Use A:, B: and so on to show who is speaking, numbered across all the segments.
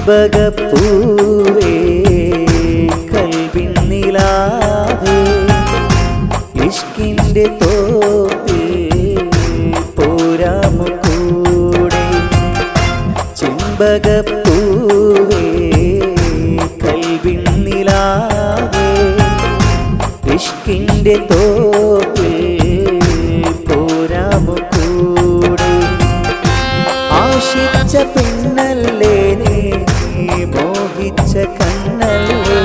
A: ചെമ്പകപ്പൂവേ കൽവിൻ നിലാവേ ഇഷ്കിൻ്റെ തോപ്പിൽ പോരാമു കൂടെ. ചെമ്പകപ്പൂവേ കൽവിൻ നിലാവേ ഇഷ്കിൻ്റെ തോപ്പിൽ പോരാമു കൂടെ. ആശിച്ച പെണ്ണല്ലേ നീ, മോഹിച്ച കണ്ണല്ലേ,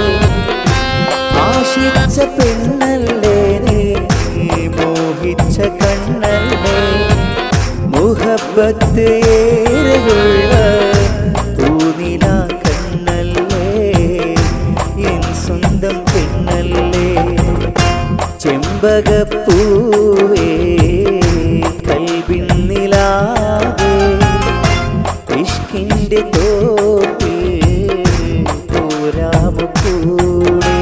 A: ആശിച്ച പെണ്ണല്ലേ നീ, മോഹിച്ച കണ്ണല്ലേ, മുഹബത്ത് ഏറെയുള്ള പൂനില കണ്ണല്ലേ, എൻ സ്വന്തം പെണ്ണല്ലേ. ചെമ്പകപ്പൂവേ കൽവിൻ നിലാവേ ഇഷ്കിൻ്റെ തോപ്പിൽ പോരാമു കൂടെ.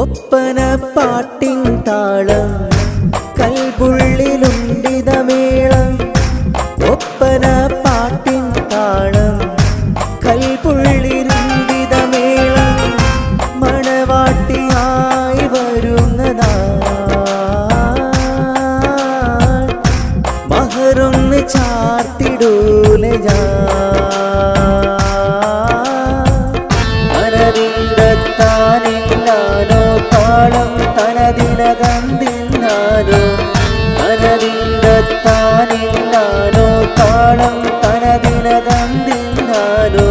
A: ഒപ്പന പാട്ടിൻ താളം കൽബുള്ളിലുണ്ടിതമേളം, ഒപ്പന പാട്ടിൻ താളം കൽബുള്ളിലുണ്ടിതമേളം, മണവാട്ടിയായി വരുന്നതാ മഹറൊന്ന് ചാർത്തിടൂലെ തനതിന്തത്താനില്ലാനോ താളം തനതിനകന്തില്ലാനോ, തനതിന്തത്താനില്ലാനോ താളം തനതിനകന്തില്ലാനോ,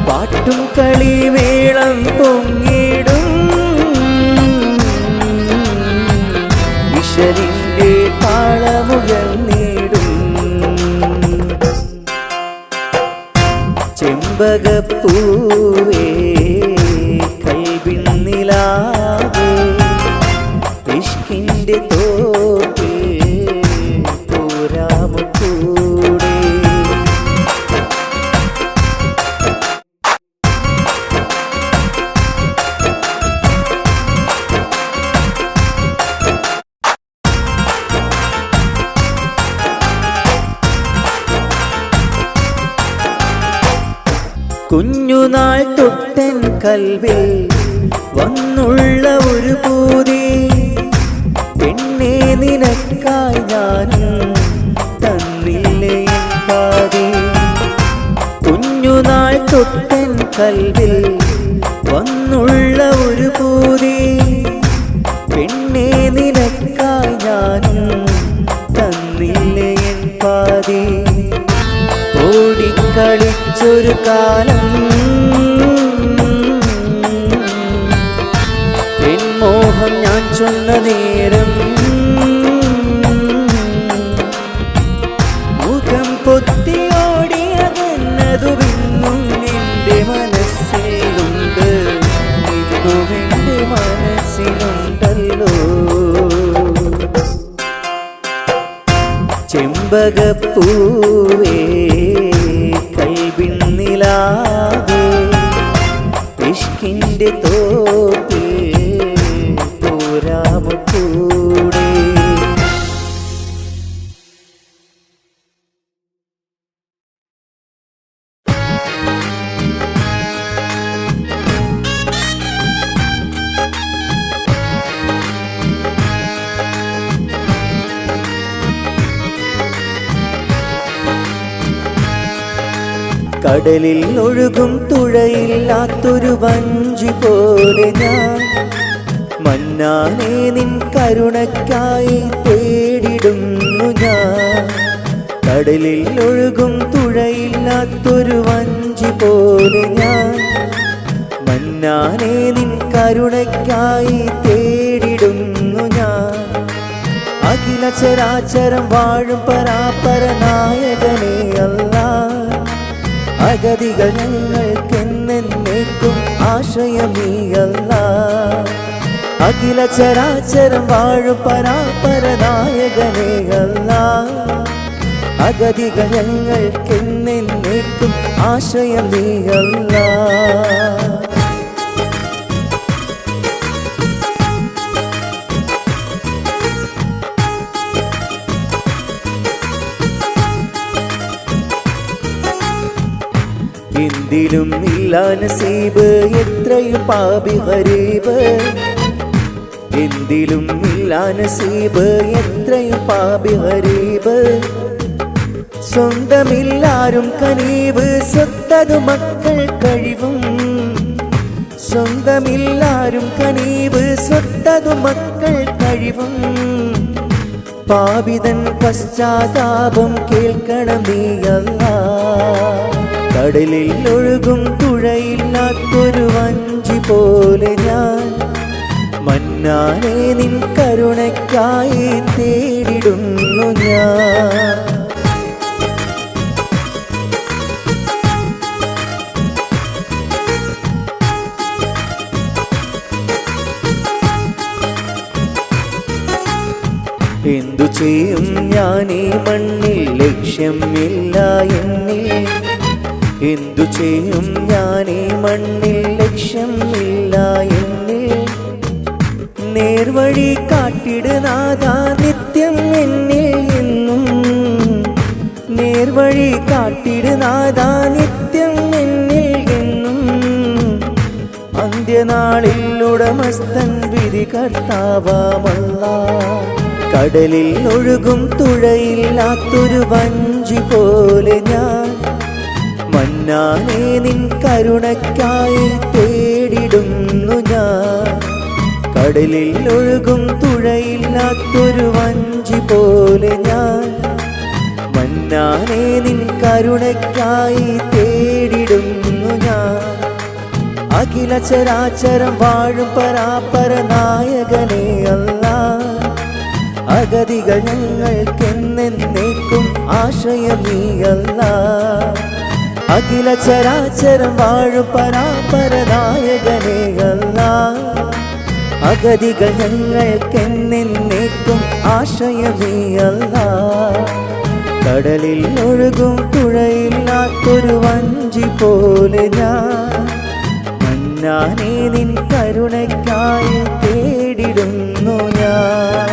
A: പാട്ടും കളിമേളം പൊങ്ങിടും ഈശ്വരിൻ്റെ താളമുയർന്നിടും. ചെമ്പകപ്പൂവേ കൽവിൻ നിലാവേ ഇഷ്കിൻ്റെ തോപ്പിൽ പോരാമു കൂടെ. കുഞ്ഞുനാൾ തൊട്ടൻ കൽവിൽ വന്നുള്ള ഒരു പൂതി, പെണ്ണേ നിനക്കായി ഞാനും തന്നില്ലേ പാതി. കുഞ്ഞുനാൾ തൊട്ടൻ കൽവിൽ വന്നുള്ള ഒരു പൂതി, പെണ്ണേ നിനക്കായി ഞാനും തന്നില്ലേ പാതി. ഓടിക്കളിച്ചൊരു കാലം എൻ മോഹം ഞാൻ ചൊന്ന നേരം, മുഖം പൊത്തിയോടിയതെന്നതു പിന്നും എൻ്റെ മനസ്സിലുണ്ട്, ഇന്നും എൻ്റെ മനസ്സിലുണ്ടല്ലോ. ചെമ്പകപ്പൂവേ കൽവിൻ നിലാവേ ഇഷ്കിൻ്റെ തോപ്പിൽ പോരാമു കൂടെ. കടലിൽ ഒഴുകും തുഴയില്ലാത്തൊരു വഞ്ചി പോലെ ഞാൻ, മന്നാനെ നിൻ കരുണയ്ക്കായി തേടിടുന്നു ഞാൻ. കടലിൽ ഒഴുകും തുഴയില്ലാത്തൊരു വഞ്ചി പോലെ ഞാൻ, മന്നാനെ നിൻ കരുണയ്ക്കായി തേടിടുന്നു ഞാൻ. അഖില ചരാചരം വാഴും പരാപര നായകനേ അല്ലാ, അഗതികൾ ഞങ്ങൾക്കെന്നേക്കും ആശ്രയമീ അല്ലാ. അഖില ചരാചരം വാഴും പരാപരനായകനേ അല്ലാഹ്. അഗതികൾ ഞങ്ങൾക്കെന്നേക്കും ആശ്രയം നീ അല്ലാഹ്. എന്തിലും ഇല്ല നസീബ് എത്രയും പാപി ഗരീബ്. എന്തിലും ഇല്ല നസീബ് എത്രയും പാപി ഗരീബ്. സ്വന്തമില്ലാരും കനീവ് സ്വത്തതു മക്കൾ കഴിവും. സ്വന്തമില്ലാരും കനീവ് സ്വത്തതു മക്കൾ കഴിവും. പാപിതൻ പശ്ചാത്താപം കേൾക്കണം നീ അല്ലാഹ്. കടലിൽ ഒഴുകും തുഴയില്ലാത്തൊരു വഞ്ചി പോലെ ഞാൻ മന്നാനെ നിൻ കരുണയ്ക്കായി തേടിടുന്നു ഞാൻ. എന്തു ചെയ്യും ഞാനീ മണ്ണിൽ ലക്ഷ്യമില്ല എന്നിൽ. എന്തു ചെയ്യും ഞാനീ മണ്ണിൽ ലക്ഷ്യമില്ല എന്നിൽ. നേർവഴി കാട്ടിടുനാഥാ നിത്യം എന്നിൽ എന്നും. നേർവഴി കാട്ടിടുനാഥാ നിത്യം എന്നിൽ എന്നും. അന്ത്യനാളിൽ ഉടമസ്ഥൻ വിധി കർത്താവാമല്ലാഹ്. കടലിൽ ഒഴുകും തുഴയില്ലാത്തൊരു വഞ്ചി പോലെ ഞാൻ മന്നാനെ നിൻ കരുണയ്ക്കായി തേടിടുന്നു ഞാൻ. കടലിൽ ഒഴുകും തുഴയില്ലാത്തൊരു വഞ്ചി പോലെ ഞാൻ മന്നാനെ നിൻ കരുണയ്ക്കായി തേടിടുന്നു ഞാൻ. അഖില ചരാചരം വാഴും പരാപരനായകനേ അല്ലാഹ്. അഗതികൾ ഞങ്ങൾക്കെന്നേക്കും ആശ്രയം നീ അല്ലാഹ്. അഖില ചരാചരം വാഴും പരാപരനായകനേ അല്ലാഹ്. അഗതികൾ ഞങ്ങൾക്കെന്നേക്കും ആശ്രയം നീ അല്ലാഹ്. കടലിൽ ഒഴുകും തുഴയില്ലാത്തൊരു വഞ്ചി പോലെ ഞാൻ മന്നാനെ നിൻ കരുണയ്ക്കായി തേടിടുന്നു ഞാൻ.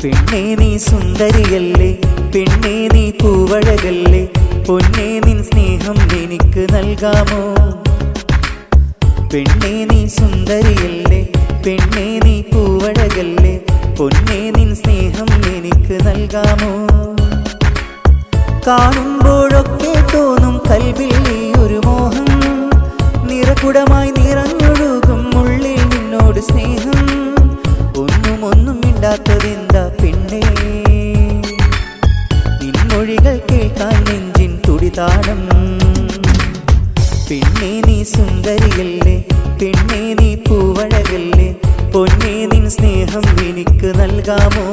A: പെണ്ണേ നീ സുന്ദരിയല്ലേ, പെണ്ണേ നീ പൂവഴകല്ലേ, പൊന്നേ നിൻ സ്നേഹം എനിക്ക് നൽകാമോ? പെണ്ണേ നീ സുന്ദരിയല്ലേ, പെണ്ണേ നീ പൂവഴകല്ലേ, പൊന്നേ നിൻ സ്നേഹം എനിക്ക് നൽകാമോ? കാണുമ്പോഴൊക്കെ തോന്നും കൽവിൽ നീ ഒരു മോഹം, നിറകുടമായി നിറഞ്ഞൊഴുകും ഉള്ളിൽ നിന്നോട് സ്നേഹം. ഒന്നും മിണ്ടാത്തതെന്താ പെണ്ണേ, നിൻമൊഴികൾ കേൾക്കാൻ നെഞ്ചിൻ തുടിതാളം. പെണ്ണേ നീ സുന്ദരിയല്ലേ, പെണ്ണേ നീ പൂവഴകല്ലേ, പൊന്നേ നിൻ സ്നേഹം എനിക്ക് നൽകാമോ?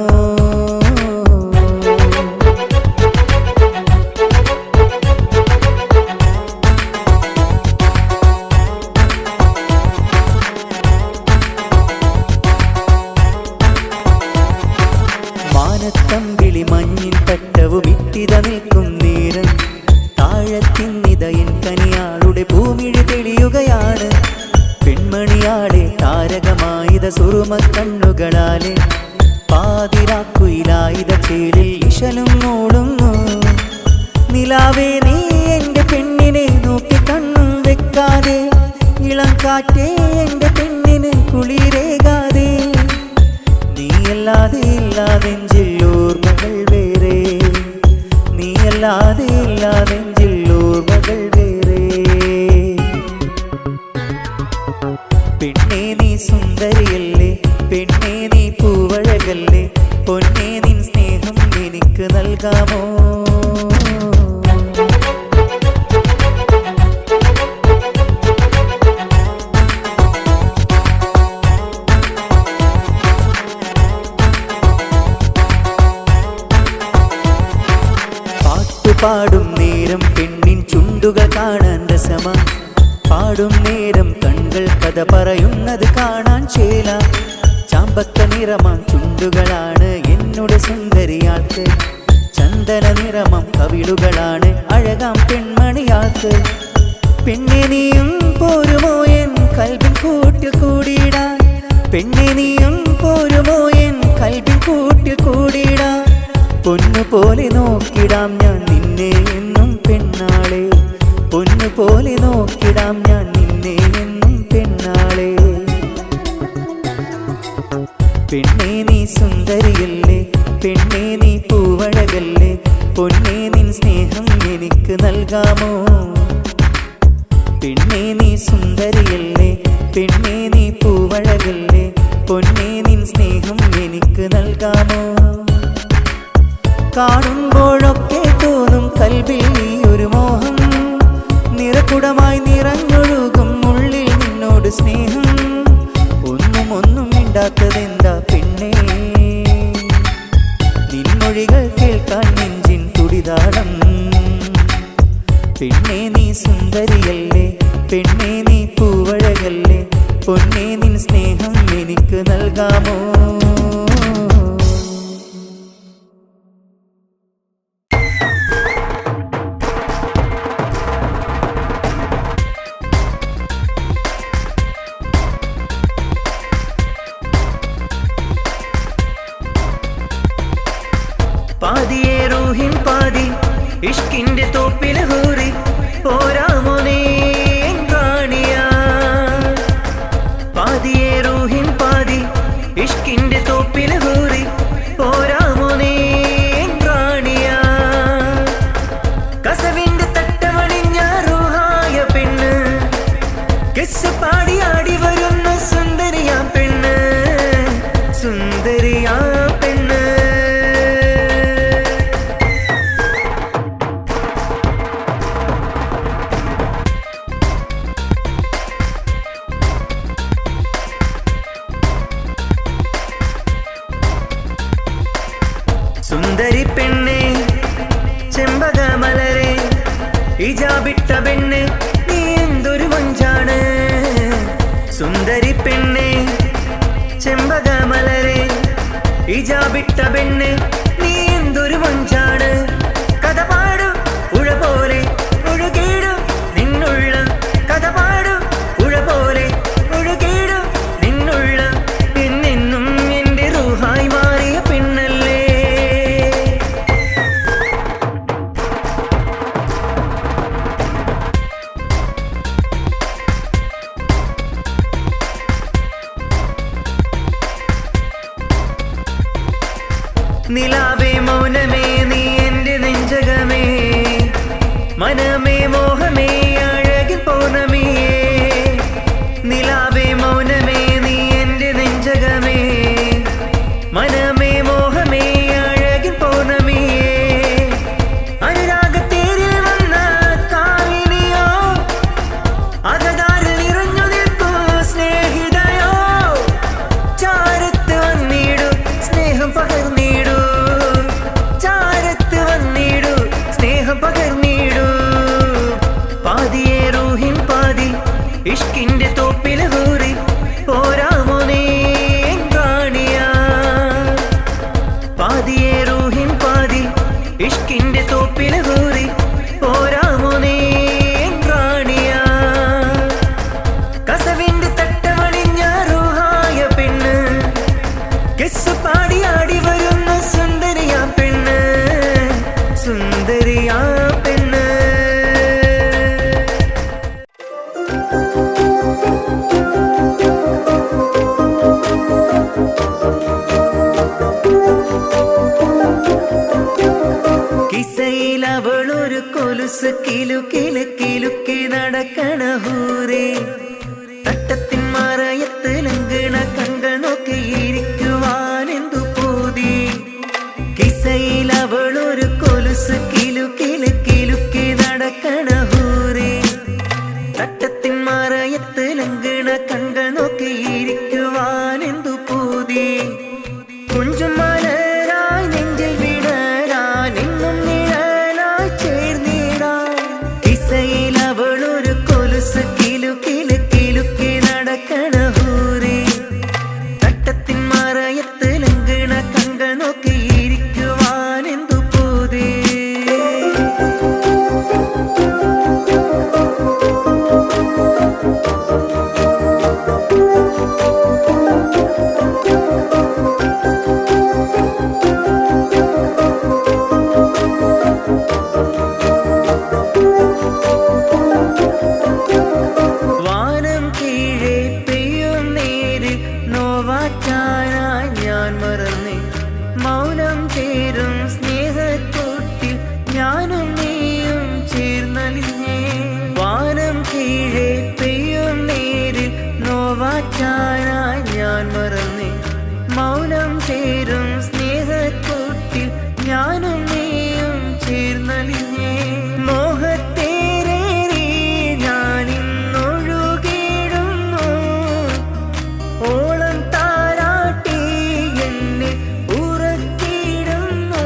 A: മാനത്തമ്പിളി മഞ്ഞിൻ തട്ടവും ഇട്ടിത നിൽക്കും നേരം, താഴത്തിന്നിതയൻ കനിയാളുടെ ഭൂമിഴി തെളിയുകയാണ്. പെൺമണിയാളെ താരകമായിത സുറുമ കണ്ണുകളാലെ, പാതിരാക്കുയിലായിത ചേലിൽ ഇശലും മൂടുന്നു. നിലാവേ നീ എൻ്റെ പെണ്ണിനെ നോക്കി കണ്ണും വെക്കാതെ, ഇളം കാറ്റേ എൻ്റെ പെണ്ണിന് കുളിരേകാതെ. നീയല്ലാതെ ഇല്ല നെഞ്ചിൽ ഓർമ്മകൾ വേറെ, നീയല്ലാതെ ഇല്ല നെഞ്ചിൽ ഓർമ്മകൾ വേറെ. പെണ്ണേ നീ സുന്ദരിയല്ലേ, പെണ്ണേ നീ പൂവഴകല്ലേ, പൊന്നേ നിൻ സ്നേഹം എനിക്ക് നൽകാമോ? പാടും നേരം കണ്ണുകൾ കഥ പറയുന്നത് കാണാൻ ചേല. ചാമ്പക്ക നിറമാം ചുണ്ടുകളാണ് എന്നോട് സുന്ദരിയാൾക്ക്. ചന്ദന നിറമാം കവിളുകളാണ് അഴകാം പെൺമണിയാൾക്ക്. പെണ്ണെ നീയും പോരുമോ എൻ കൽബിൻ കൂട്ടിൽ കൂടിയിടാൻ. പെണ്ണെ നീയും പോരുമോ എൻ കൽബിൻ കൂട്ടിൽ കൂടിയിടാൻ. പൊന്നുപോലെ നോക്കിടാം ഞാൻ നിന്നെ എന്നും പെണ്ണാളെ. പൊന്നുപോലെ നോക്കിടാം ഞാൻ നിന്നെ എന്നും പെണ്ണാളെ. പെണ്ണെ നീ സുന്ദരിയല്ലേ, പെണ്ണെ നീ പൂവഴകല്ലേ, പൊന്നെ നിൻ സ്നേഹം എനിക്ക് നൽകാമോ. പെണ്ണെ നീ സുന്ദരിയല്ലേ, പെണ്ണെ നീ പൂവഴകല്ലേ, പൊന്നെ നിൻ സ്നേഹം എനിക്ക് നൽകാമോ. കാണുമ്പോഴൊക്കെ തോന്നും കൽബിൽ നീ ഒരു മോഹം. നിറകുടമായി നിറഞ്ഞൊഴുകും ഉള്ളിൽ നിന്നോട് സ്നേഹം. ഒന്നും മിണ്ടാത്തതെന്താ പെണ്ണേ, നിൻമൊഴികൾ കേൾക്കാൻ നെഞ്ചിൻ തുടിതാളം. പെണ്ണെ നീ സുന്ദരിയല്ലേ, പെണ്ണെ നീ പൂവഴകല്ലേ, പൊന്നെ നിൻ സ്നേഹം എനിക്ക് നൽകാമോ. പാതിയെ റൂഹിൻ പാതി ഇഷ്കിന്റെ തോപ്പിൽ ഹൂറി പോരാമോ നീ റാണിയാ. പാതിയെ റൂഹിൻ പാതി ഇഷ്കിന്റെ തോപ്പിൽ ഹൂറി പോരാമോ നീ റാണിയാ. കസവിന്റെ തട്ടമണിഞ്ഞ റൂഹായ പെണ്ണ്, കിസ് പാടി ആടി വരുന്ന സുന്ദരിയാ പെണ്ണ്, സുന്ദരിയാ പെണ്ണ്. സുന്ദരി പെണ്ണെ ചെമ്പക മലരെ ഇജാബിട്ട പെണ്ണ് നീ എന്തൊരു മഞ്ചാണ്. സുന്ദരി പെണ്ണെ ചെമ്പക മലരെ ഇജാബിട്ട പെണ്ണ് നീ എന്തൊരു മഞ്ചാണ്. കഥ പാടും ഉഴ പോലെ ഒഴുകിടും നിന്നുള്ള, കഥ പാടും ഉഴ പോലെ ഒഴുകിടും നിന്നുള്ള, എന്നെന്നും എന്റെ റൂഹായി മാറിയ പെണ്ണല്ലേ. നിലാവേ മൗനമേ നീ എന്റെ നെഞ്ചകമേ, മനമേ മോഹമേ അഴകിൽ പൗർണമിയേ. നിലാവേ മൗനമേ നീ എന്റെ നെഞ്ചകമേ, മനമേ മോഹമേ അഴകിൽ പൗർണമിയേ. അനുരാഗത്തേരിൽ വന്ന കാമിനിയോ, അകതാരിൽ നിറഞ്ഞു നിൽക്കൂ സ്നേഹിതയോ. ചാരത്ത് വന്നിടൂ സ്നേഹം പകർന്നിടൂ, ചാരത്ത് വന്നിടൂ സ്നേഹം പകർന്നിടൂ. പാതിയെ റൂഹിൻ പാതി ഇഷ്കിന്റെ തോപ്പിൽ ഹൂറി പോരാമോ നീ റാണിയാ. പാതിയെ റൂഹിൻ പാതി ഇഷ്കിന്റെ തോപ്പിൽ ഹൂറി പോരാമോ നീ റാണിയാ. കസവിന്റെ തട്ടമണിഞ്ഞ റൂഹായ പെണ്ണ്, കിസ് പാടി ആടി വരുന്ന സുന്ദരിയാ പെണ്ണ്, സുന്ദരിയാ പെണ്ണ്. കിസയിൽ അവളൊരു കൊലുസ് കിലുക്കി നടക്കണ ഹൂറേ. തട്ടത്തിൻ മറയത്ത് ലങ്കണ കൺകൾ നോക്കിയിരിക്കുവാനെന്തു പൂതി. കിസയിൽ അവളൊരു കൊലുസ് കിലുക്കി നടക്കണ ഹൂറേ. തട്ടത്തിൻ മറയത്ത് ലങ്കണ കൺകൾ നോക്കിയിരിക്കുവാനെന്തു പൂതി. കുഞ്ചും മലരായി നെഞ്ചിൽ വിടരാൻ എന്നും നിഴലായി ചേർന്നിടാൻ. കിസയിൽ അവളൊരു കൊലുസ് കിലു മൗനം ചേരും സ്നേഹക്കൂട്ടിൽ ഞാനും നീയും ചേർന്നലിഞ്ഞേ മോഹത്തേരേറി ഞാനിന്നൊഴുകിടുന്നു ഓളം താരാട്ടി എന്നെ ഉറക്കിടുന്നു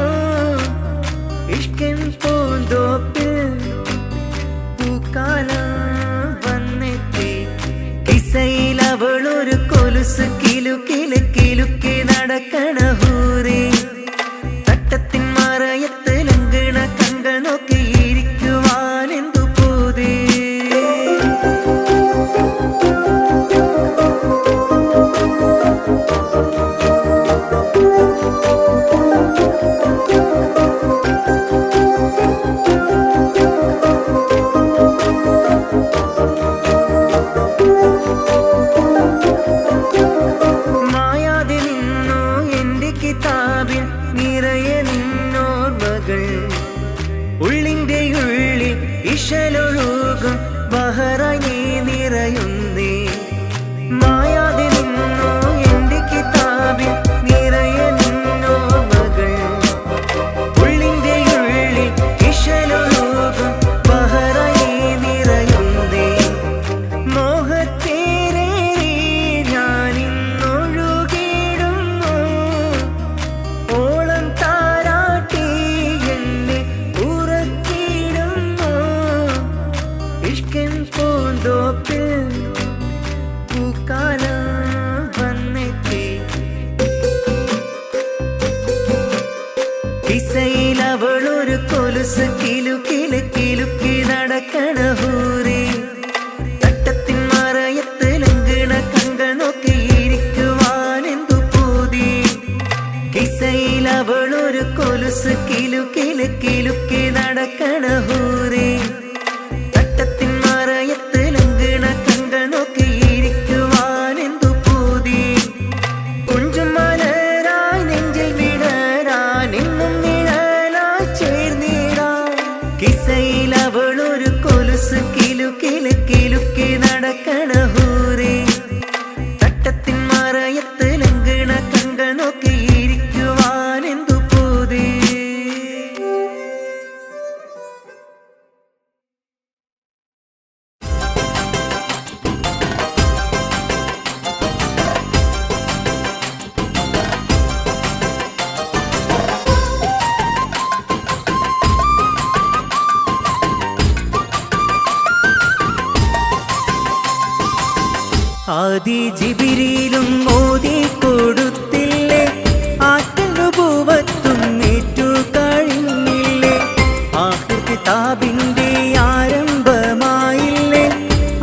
A: ഇഷ്കിൻ പൂന്തോപ്പിൽ പൂക്കാലം വന്നെത്തി കിസയിൽ അവളൊരു കൊലുസ് കിലുക്കി നടക്കണ ഹൂരേ തട്ടത്തിൻ മറയത്ത് ലംഘണ കങ്കൾ നോക്കിയിരിക്കുവാൻ എന്തു പോതേ ഉള്ളിൻ്റെ ഉള്ളിൽ ഇശലൊഴുകും ബഹറായി നിറയുന്നേ മായാതെ നിന്നോ എൻ്റെ കിതാബിൽ നിറയെ നിന്നോ മകൾ ഉള്ളിൻ്റെ ഉള്ളിൽ ഇശലൊഴുകും ബഹറായി നിറയുന്നേ മോഹത്തേരേറി ഞാനിന്നൊഴുകിടുന്നു ഓളം താരാട്ടി എന്നെ ഇഷ്കിൻ പൂന്തോപ്പിൽ പൂക്കാലം വന്നെത്തി കിസയിൽ അവളൊരു കൊലുസ് കിലുക്കി നടക്കണ ഹൂരേ തട്ടത്തിൻ മറയത്ത് ലംഘണ കങ്കൾ നോക്കിയിരിക്കുവാൻ എന്തു പൂതി കിസയിൽ അവളൊരു കൊലുസ് കിലുക്കി നടക്കണ ഹൂരേ തട്ടത്തിൻ മറയത്ത് ലംഘണ കങ്കൾ നോക്കിയിരിക്കുവാൻ എന്തു പൂതി കുഞ്ചും മലരായി നെഞ്ചിൽ വിടരാൻ എന്നും നിഴലായി ചേർന്നിടാൻ കിസയിൽ അവളൊരു കൊലുസ് കിലുക്കി നടക്കണ ഹൂരേ തട്ടത്തിൻ മറയത്ത് ലംഘണ കങ്കൾ നോക്കിയിരിക്കുവാൻ എന്തു പൂതി ആദി ജിബിരിയിലും മോദി കൊടുത്തില്ലേ ആറ്റനുഭവത്തും ഏറ്റു കഴിഞ്ഞില്ലേ ആഖിർ കിതാബിന്റെ ആരംഭമായില്ലേ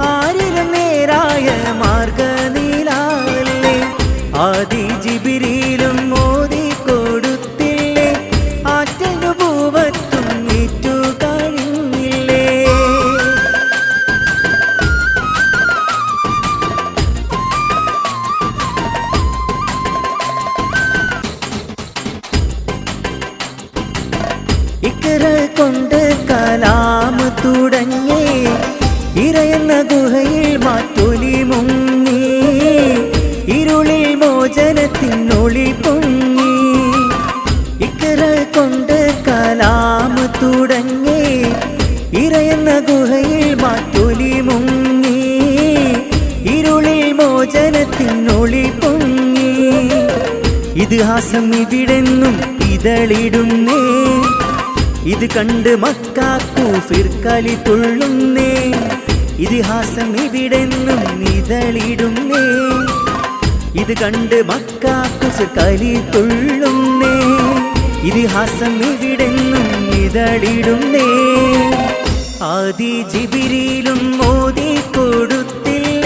A: ആരിലും നേരായ മാർഗനിലാലേ ആദി ജിബിരിയിലും മോദി കൊടുത്തില്ലേ ആറ്റനുഭവത്തും ഏറ്റു കഴിഞ്ഞില്ലേ ഇക്റ കൊണ്ട് കലാം തുടങ്ങി ഇറയുന്ന ഗുഹയിൽ മാറ്റൊലി മുങ്ങി ഇരുളിൽ മോചനത്തിനൊളി പൊങ്ങി ഇക്റ കൊണ്ട് കലാം തുടങ്ങി ഇറയുന്ന ഗുഹയിൽ മാറ്റൊലി മുങ്ങി ഇരുളിൽ മോചനത്തിനൊളി പൊങ്ങി ഇതിഹാസം ഇവിടെന്നും ഇതളിടുന്നേ ഇത് കണ്ട് മക്കാ കൂഫിർ കലി തുള്ളുന്നേ ഇതിഹാസം ഇവിടെന്നും ഇതളിടുന്നേ ഇത് കണ്ട് മക്കാ കൂഫിർ കലി തുള്ളുന്നേ ഇതിഹാസം ഇവിടെന്നും ഇതളിടുന്നേ ആദി ജിബിരിയിലും മോദി കൊടുത്തില്ല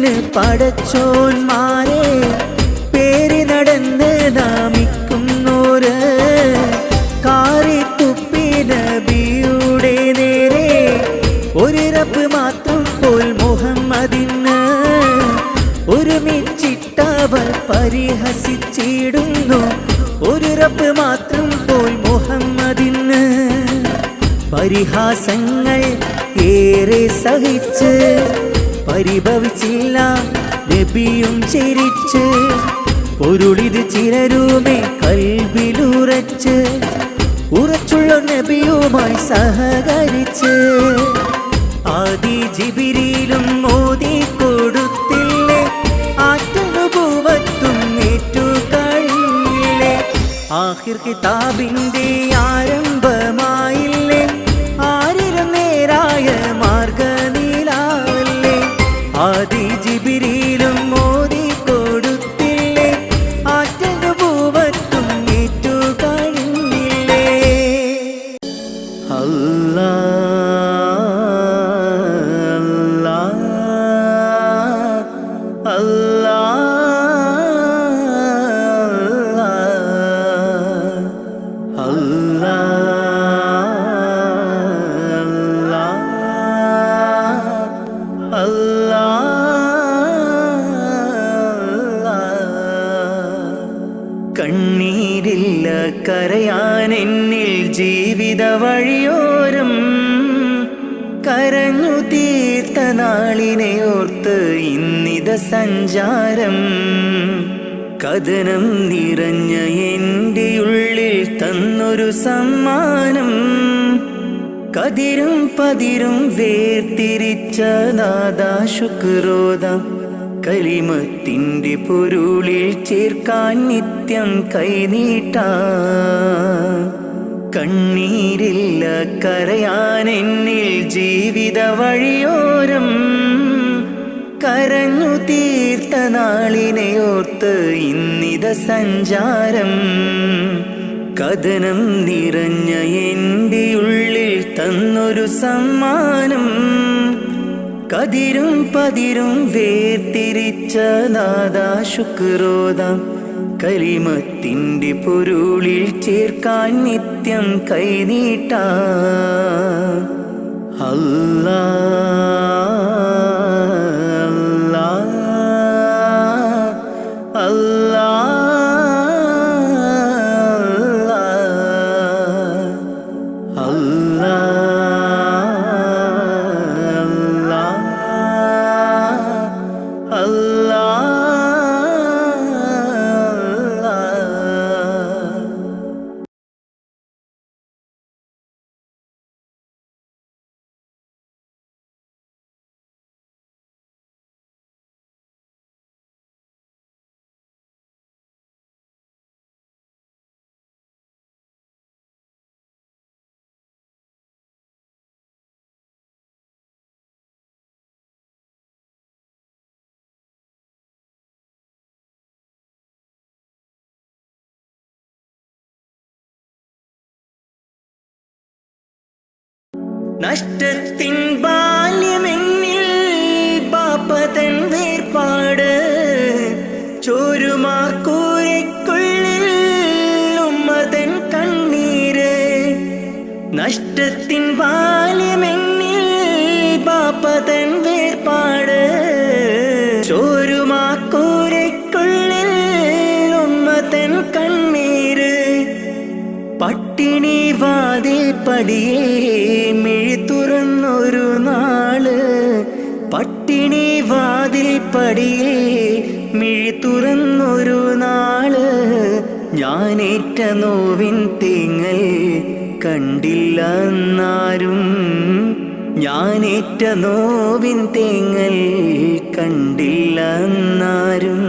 A: മണ്ണ് പടച്ചോന്മാരെ പേരി നടന്ന് നാമിക്കുന്നോര് കാറിത്തുപ്പി നബിയുടെ നേരെ ഒരു റബ്ബ് മാത്രം പോൽ മുഹമ്മദിന് ഒരുമിച്ചിട്ടവർ പരിഹസിച്ചിടുന്നു ഒരു റബ്ബ് മാത്രം പോൽ മുഹമ്മദിന് പരിഹാസങ്ങൾ ഏറെ സഹിച്ച് പരിഭവിച്ചില്ല നബിയും ചിരിച്ച് പൊരുളിത് ചിലരുമേ കൽബിലുറച്ച് ഉറച്ചുള്ള നബിയുമായി സഹകരിച്ച് ആദി ജിബിരിയിലും മോദി കൊടുത്തില്ലേ ആറ്റൽ നുബുവത്തും ഏറ്റു കഴിഞ്ഞില്ലേ ആഖിർ കിതാബിന്റെ ആരംഭമായില്ലേ ആരിലും നേരായ മാർഗനിലാവല്ലേ ആദി ജിബിരിയിലും മോദി കൊടുത്തില്ലേ ആറ്റൽ നുബുവത്തും ഏറ്റു കഴിഞ്ഞില്ലേ അല്ലാഹ് കണ്ണീരില്ല കരയാൻ എന്നിൽ ജീവിത വഴിയോരം കരഞ്ഞു തീർത്ത നാളിനെ ഓർത്ത് ഇന്നിത സഞ്ചാരം കഥനം നിറഞ്ഞ എൻ്റെ ഉള്ളിൽ തന്നൊരു സമ്മാനം കതിരും പതിരും വേർതിരിച്ച നാദാ ശുക്രോദാം കലിമത്തിൻ്റെ പൊരുളിൽ ചേർക്കാൻ നിത്യം കൈനീട്ടാ കണ്ണീരില്ല കരയാൻ എന്നിൽ ജീവിത വഴിയോരം കരഞ്ഞു തീർത്ത നാളിനെ ഓർത്ത് ഇന്നിത സഞ്ചാരം കഥനം നിറഞ്ഞ എൻ്റെ ഉള്ളിൽ തന്നൊരു സമ്മാനം കതിരും പതിരും വേർതിരിച്ച നാദാ ശുക്രോദാം കലിമത്തിൻ്റെ പൊരുളിൽ ചേർക്കാൻ നിത്യം കൈനീട്ടാ നഷ്ടത്തിൻ ബാല്യമെന്നിൽ പാപ്പതൻ വേർപാട് ചോരുമാക്കൂരയ്ക്കുള്ളിൽ ഉമ്മതൻ കണ്ണീര് നഷ്ടത്തിൻ ബാല്യമെന്നിൽ പാപ്പതൻ വേർപാട് ചോരുമാക്കൂരയ്ക്കുള്ളിൽ ഉമ്മതൻ കണ്ണീര് പട്ടിണി വാതിൽ പടിയേ മിഴി തുറന്നൊരു നാള് പട്ടിണി വാതിൽ പടിയേ മിഴി തുറന്നൊരു നാള് ഞാനേറ്റ നോവിൻ തേങ്ങൽ കണ്ടില്ല എന്നാരും ഞാനേറ്റ നോവിൻ തേങ്ങൽ കണ്ടില്ല എന്നാരും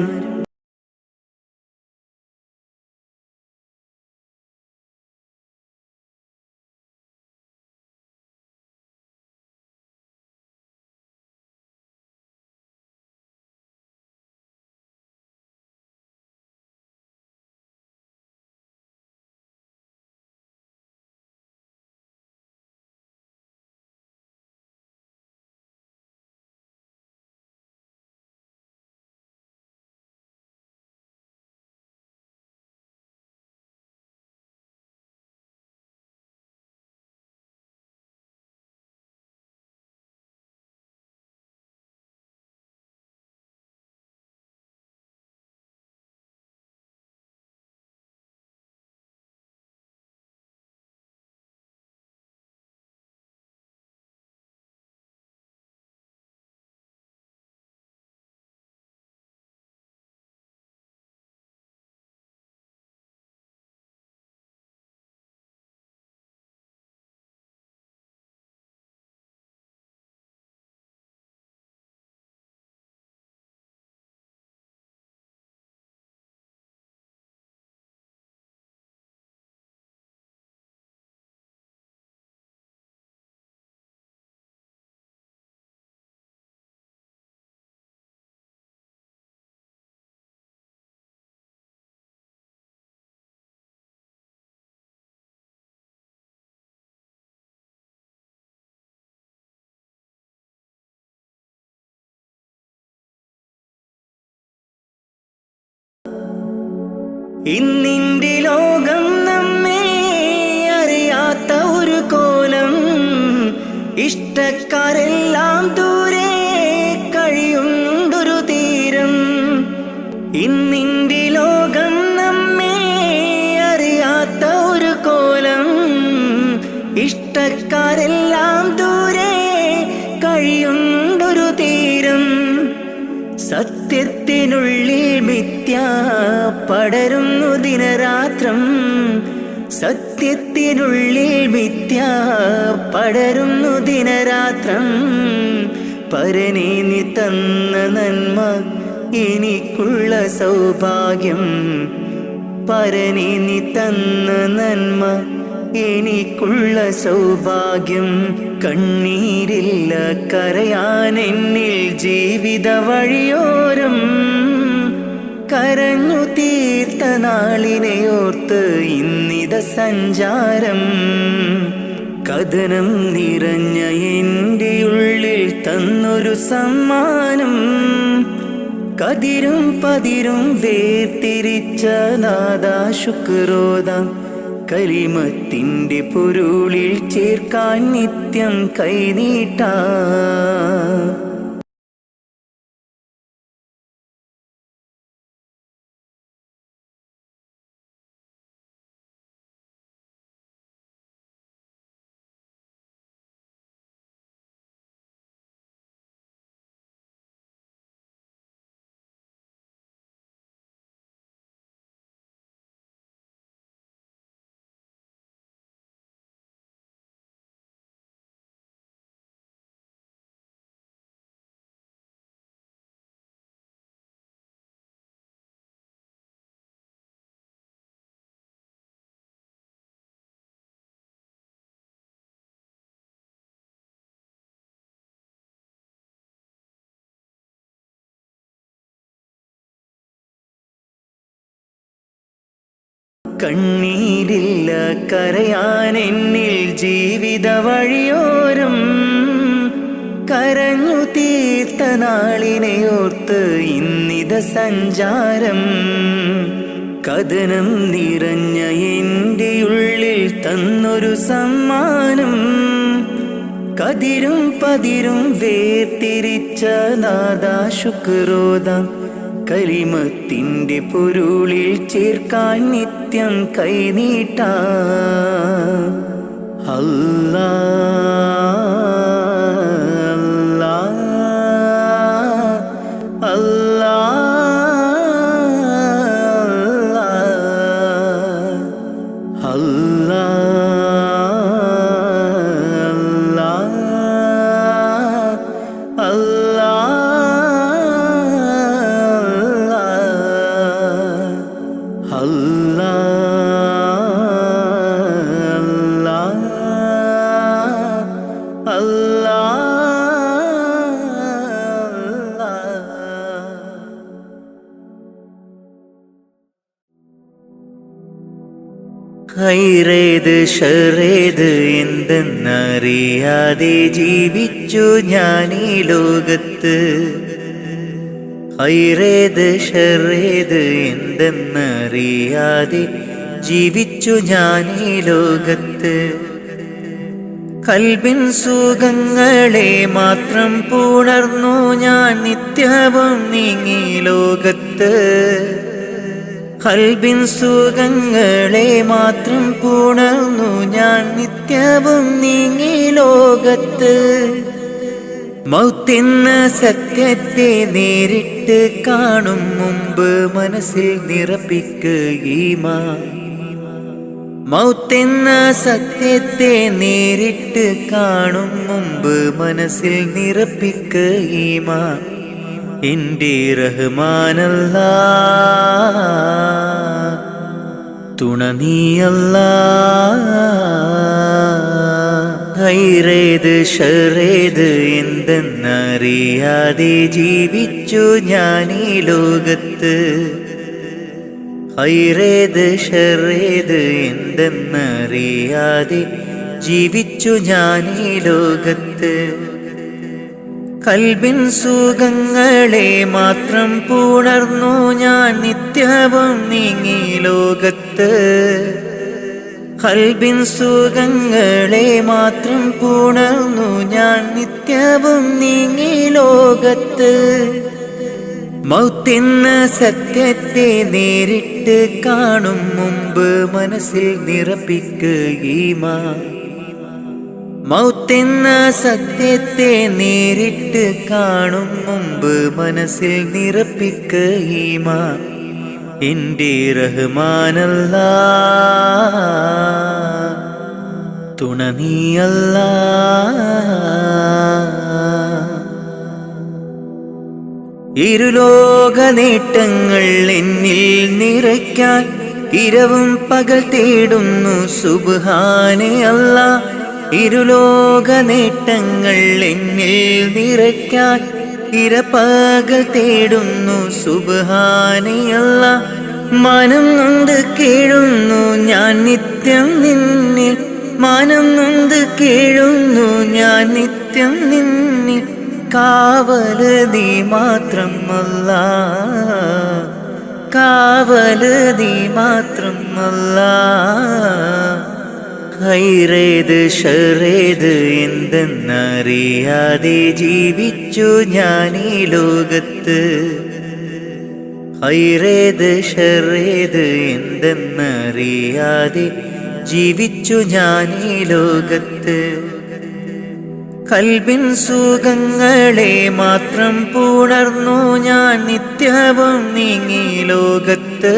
A: ഇന്നിന്റെ ലോകം നമ്മെ അറിയാത്ത ഒരു കോലം, ഇഷ്ടക്കാരെല്ലാം ദൂരെ കഴിയുണ്ടൊരു തീരം. ഇന്നിന്റെ ലോകം നമ്മെ അറിയാത്ത ഒരു കോലം, ഇഷ്ടക്കാരെല്ലാം ദൂരെ കഴിയുണ്ടൊരു തീരം. സത്യത്തിനുള്ളിൽ മിഥ്യ പടരുന്നു ദിനരാത്രം, സത്യത്തിനുള്ളിൽ മിഥ്യ പടരുന്നു ദിനരാത്രം. പരനേ നീ തന്ന നന്മ എനിക്കുള്ള സൗഭാഗ്യം, പരനേ നീ തന്ന നന്മ എനിക്കുള്ള സൗഭാഗ്യം. കണ്ണീരില്ല കരയാൻ എന്നിൽ ജീവിത വഴിയോരം, കരഞ്ഞു തീർത്ത നാളിനെയോർത്ത് ഇന്നിത സഞ്ചാരം. കഥനം നിറഞ്ഞ എൻ്റെ ഉള്ളിൽ തന്നൊരു സമ്മാനം, കതിരും പതിരും വേർതിരിച്ച നാദാ ശുക്രോദാം. കലിമത്തിന്റെ പൊരുളിൽ ചേർക്കാൻ നിത്യം കൈനീട്ടാ. കണ്ണീരില്ല കരയാൻ എന്നിൽ ജീവിത വഴിയോരം, കരഞ്ഞു തീർത്ത നാളിനെയോർത്ത് ഇന്നിത സഞ്ചാരം. കഥനം നിറഞ്ഞ എൻ്റെ ഉള്ളിൽ തന്നൊരു സമ്മാനം, കതിരും പതിരും വേർതിരിച്ച നാദാ ശുക്രോദാം. കലിമത്തിന്റെ പൊരുളിൽ ചേർക്കാൻ നിത്യം കൈനീട്ടാ. അല്ലാ അല്ലാ അല്ലാ അല്ലാ അല്ലാ അല്ലാ അല്ലാ ഖൈറേത് ശറേത് എന്തെന്നറിയാതെ ജീവിച്ചു ഞാൻ ഈ ലോകത്ത്. ഖൈറേത് ശറേത് എന്തെന്നറിയാതെ ജീവിച്ചു ഞാൻ ഈ ലോകത്ത്. കൽബിൻ സുഖങ്ങളെ മാത്രം പുണർന്നു ഞാൻ നിത്യവും നീങ്ങി ലോകത്ത്. കൽബിൻ സുഖങ്ങളെ മാത്രം പുണർന്നു ഞാൻ നിത്യവും നീങ്ങി ലോകത്ത്. മൗത്തെന്ന സത്യത്തെ നേരിട്ട് കാണും മുമ്പ് മനസ്സിൽ നിറപ്പിക്കുകീമാൻ. മൗത്തെന്ന സത്യത്തെ നേരിട്ട് കാണും മുമ്പ് മനസ്സിൽ നിറപ്പിക്കുകീമാൻ. എൻ്റെ റഹ്മാനല്ലാ തുണ നീയല്ലാ. ഖൈറേത് ശറേത് എന്തെന്നറിയാതെ ജീവിച്ചു ഞാൻ ഈ ലോകത്ത്. ഖൈറേത് ശറേത് എന്തെന്നറിയാതെ ജീവിച്ചു ഞാൻ ഈ ലോകത്ത്. കൽബിൻ സുഖങ്ങളെ മാത്രം പുണർന്നു ഞാൻ നിത്യവും നീങ്ങി ലോകത്ത്. കൽബിൻ സുഖങ്ങളെ മാത്രം പുണർന്നു ഞാൻ നിത്യവും നീങ്ങി ലോകത്ത്. മൗത്തെന്ന സത്യത്തെ നേരിട്ട് കാണും മുമ്പ് മനസ്സിൽ നിറപ്പിക്കുകീമാൻ. മൗത്തെന്ന സത്യത്തെ നേരിട്ട് കാണും മുമ്പ് മനസ്സിൽ നിറപ്പിക്കുകീമാൻ. എൻ്റെ റഹ്മാനല്ലാ, തുണ നീയല്ലാ. ഇരുലോക നേട്ടങ്ങൾ എന്നിൽ നിറയ്ക്കാൻ ഇരവും പകൽ തേടുന്നു സുബ്ഹാനേ അല്ലാ. ഇരുലോക നേട്ടങ്ങൾ എന്നിൽ നിറയ്ക്കാൻ ഇരപകൽ തേടുന്നു സുബ്ഹാനേ അല്ലാ. മാനം നൊന്ത് കേഴുന്നു ഞാൻ നിത്യം നിന്നിൽ. മാനം നൊന്ത് കേഴുന്നു ഞാൻ നിത്യം നിന്നിൽ. കാവല് നീ മാത്രം അല്ലാ, കാവല് നീ മാത്രം അല്ലാ. ഹൈറേത് ഷറേത് എന്തെന്നറിയാതെ ജീവിച്ചു ഞാൻ ഈ ലോകത്ത്. ഹൈറേത് ഷറേത് എന്തെന്നറിയാതെ ജീവിച്ചു ഞാൻ ഈ ലോകത്ത്. കൽബിൻ സുഖങ്ങളെ മാത്രം പുണർന്നു ഞാൻ നിത്യവും നീങ്ങി ലോകത്ത്.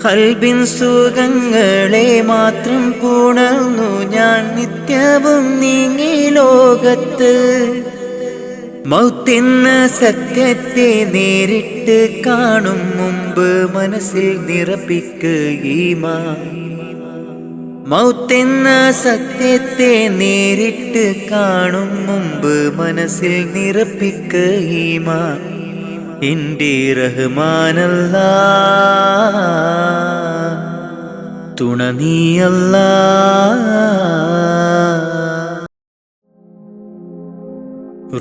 A: കൽബിൻ സുഖങ്ങളെ മാത്രം പുണർന്നു ഞാൻ നിത്യവും നീങ്ങി ലോകത്ത്. മൗത്തെന്ന സത്യത്തെ നേരിട്ട് കാണും മുമ്പ് മനസ്സിൽ നിറപ്പിക്കുകീമാൻ. മൗത്തെന്ന സത്യത്തെ നേരിട്ട് കാണും മുമ്പ് മനസ്സിൽ നിറപ്പിക്കുകീമാൻ. എൻ്റെ റഹ്മാനല്ലാ, തുണ നീയല്ലാ.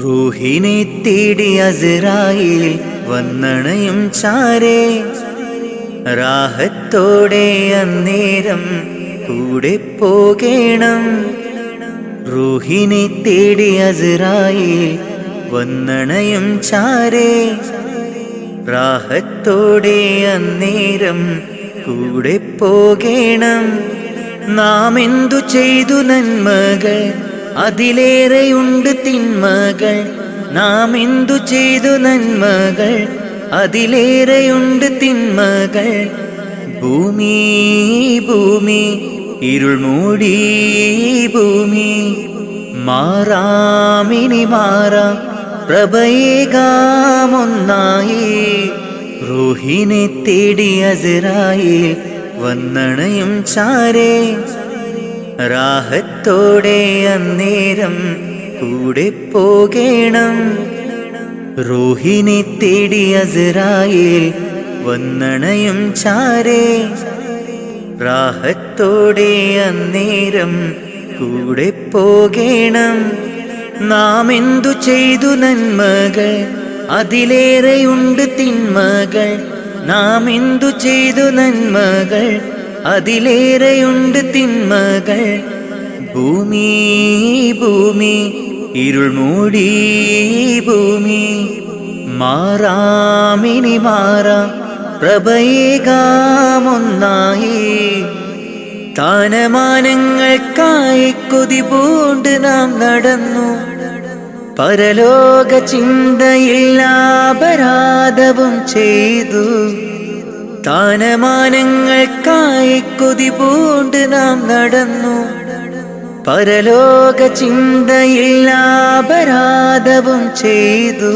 A: റൂഹിനെ തേടി അസ്രായീൽ വന്നണയും ചാരേ. റാഹത്തോടെ അന്നേരം കൂടെ പോകേണം. റൂഹിനെ തേടി അസ്രായീൽ വന്നണയും ചാരേ. റാഹത്തോടെ അന്നേരം കൂടെ പോകേണം. നാം എന്തു ചെയ്തു നന്മകൾ അതിലേറെയുണ്ട് തിന്മകൾ. നാം എന്തു ചെയ്തു നന്മകൾ അതിലേറെയുണ്ട് തിന്മകൾ. ഭൂമി ഭൂമി ഇരുൾ മൂടി ഭൂമി. മാറാമിനി മാറാം പ്രഭയേകാമൊന്നായി. റൂഹിനെ തേടി അസ്രായീൽ വന്നണയും ചാരേ. റാഹത്തോടെ അന്നേരം കൂടെ പോകേണം. റൂഹിനെ തേടി അസ്രായീൽ വന്നണയും ചാരേ. റാഹത്തോടെ അന്നേരം കൂടെ പോകേണം. നാം എന്തു ചെയ്തു നന്മകൾ അതിലേറെയുണ്ട് തിന്മകൾ. നാം എന്തു ചെയ്തു നന്മകൾ അതിലേറെയുണ്ട് തിന്മകൾ. ഭൂമി ഭൂമി ഇരുൾ മൂടി ഭൂമി. മാറാമിനി മാറാം പ്രഭയേകാമൊന്നായി. സ്ഥാനമാനങ്ങൾക്കായി കൊതി പൂണ്ട് നാം നടന്നു. പരലോക ചിന്തയിൽ അപരാധവും ചെയ്തു. സ്ഥാനമാനങ്ങൾക്കായി കൊതി പൂണ്ട് നാം നടന്നു. പരലോക ചിന്തയിൽ അപരാധവും ചെയ്തു.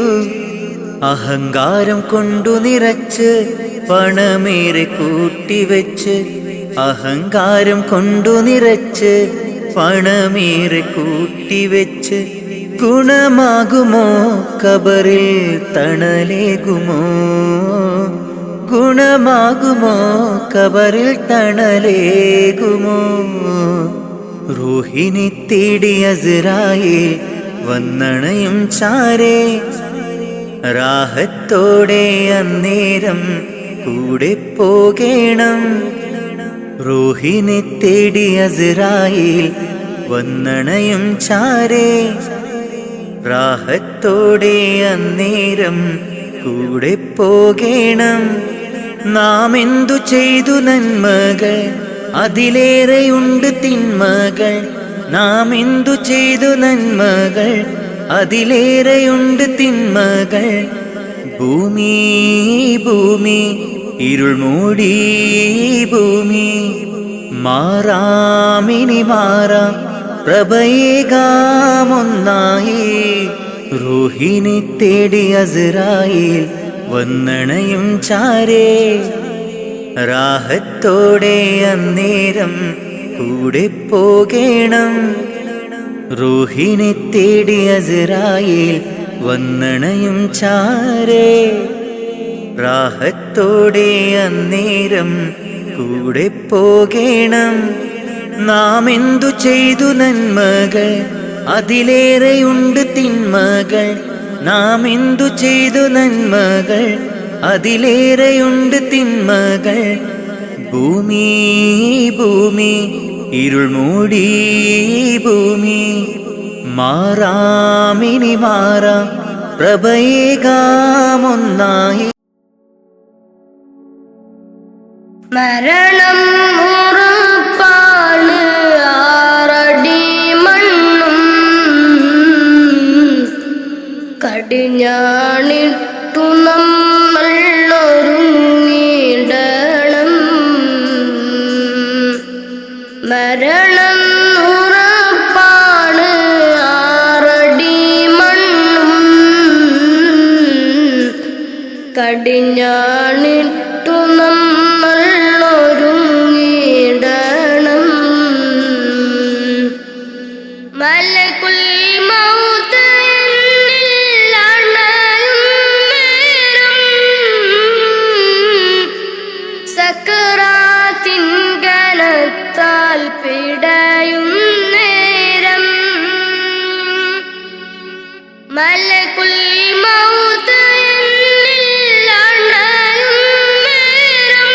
A: അഹങ്കാരം കൊണ്ടു നിറച്ച് പണമേറെ കൂട്ടിവെച്ച്. അഹങ്കാരം കൊണ്ടു നിറച്ച് പണമേറെ കൂട്ടിവെച്ച്. ഗുണമാകുമോ ഖബറിൽ തണലേകുമോ? ഗുണമാകുമോ ഖബറിൽ തണലേകുമോ? റൂഹിനെ തേടി അസ്രായീൽ വന്നണയും ചാരേ റാഹത്തോടെ അന്നേരം കൂടെ പോകേണം റൂഹിനെ തേടി അസ്രായീൽ വന്നണയും ചാരേ റാഹത്തോടെ അന്നേരം കൂടെ പോകേണം നാം എന്തു ചെയ്തു നന്മകൾ അതിലേറെയുണ്ട് തിന്മകൾ നാം എന്തു ചെയ്തു നന്മകൾ അതിലേറെയുണ്ട് തിന്മകൾ ഭൂമി ഭൂമി ഇരുൾ മൂടി ഭൂമി മാറാമിനി മാറാം പ്രഭയേകാമൊന്നായി റൂഹിനെ തേടി അസ്രായീൽ വന്നണയും ചാരേ റാഹത്തോടെ അന്നേരം കൂടെ പോകേണം റൂഹിനെ തേടി അസ്രായീൽ വന്നണയും ചാരേ റാഹത്തോടെ അന്നേരം കൂടെ പോകേണം നാം എന്തു ചെയ്തു നന്മകൾ അതിലേറെയുണ്ട് തിന്മകൾ നാം എന്തു ചെയ്തു നന്മകൾ അതിലേറെയുണ്ട് തിന്മകൾ ഭൂമി ഭൂമി ഇരുൾ മൂടി ഭൂമി മാറാമിനി മാറാം പ്രഭയേകാമൊന്നായി
B: മരണം ഉറപ്പാണ് ആറടി മണ്ണും കടിഞ്ഞാണിട്ടു നമ്മൾ ഒരുങ്ങിടണം മരണം ഉറപ്പാണ് ആറടി മണ്ണും കടിഞ്ഞാണിട്ടു നമ്മൾ ഒരുങ്ങിടണം മലകുൽ മൗത്ത് എന്നിൽ അണയും നേരം സക്കറാത്തിൻ ഗനത്താൽ പിടയും നേരം മലകുൽ മൗത്ത് എന്നിൽ അണയും നേരം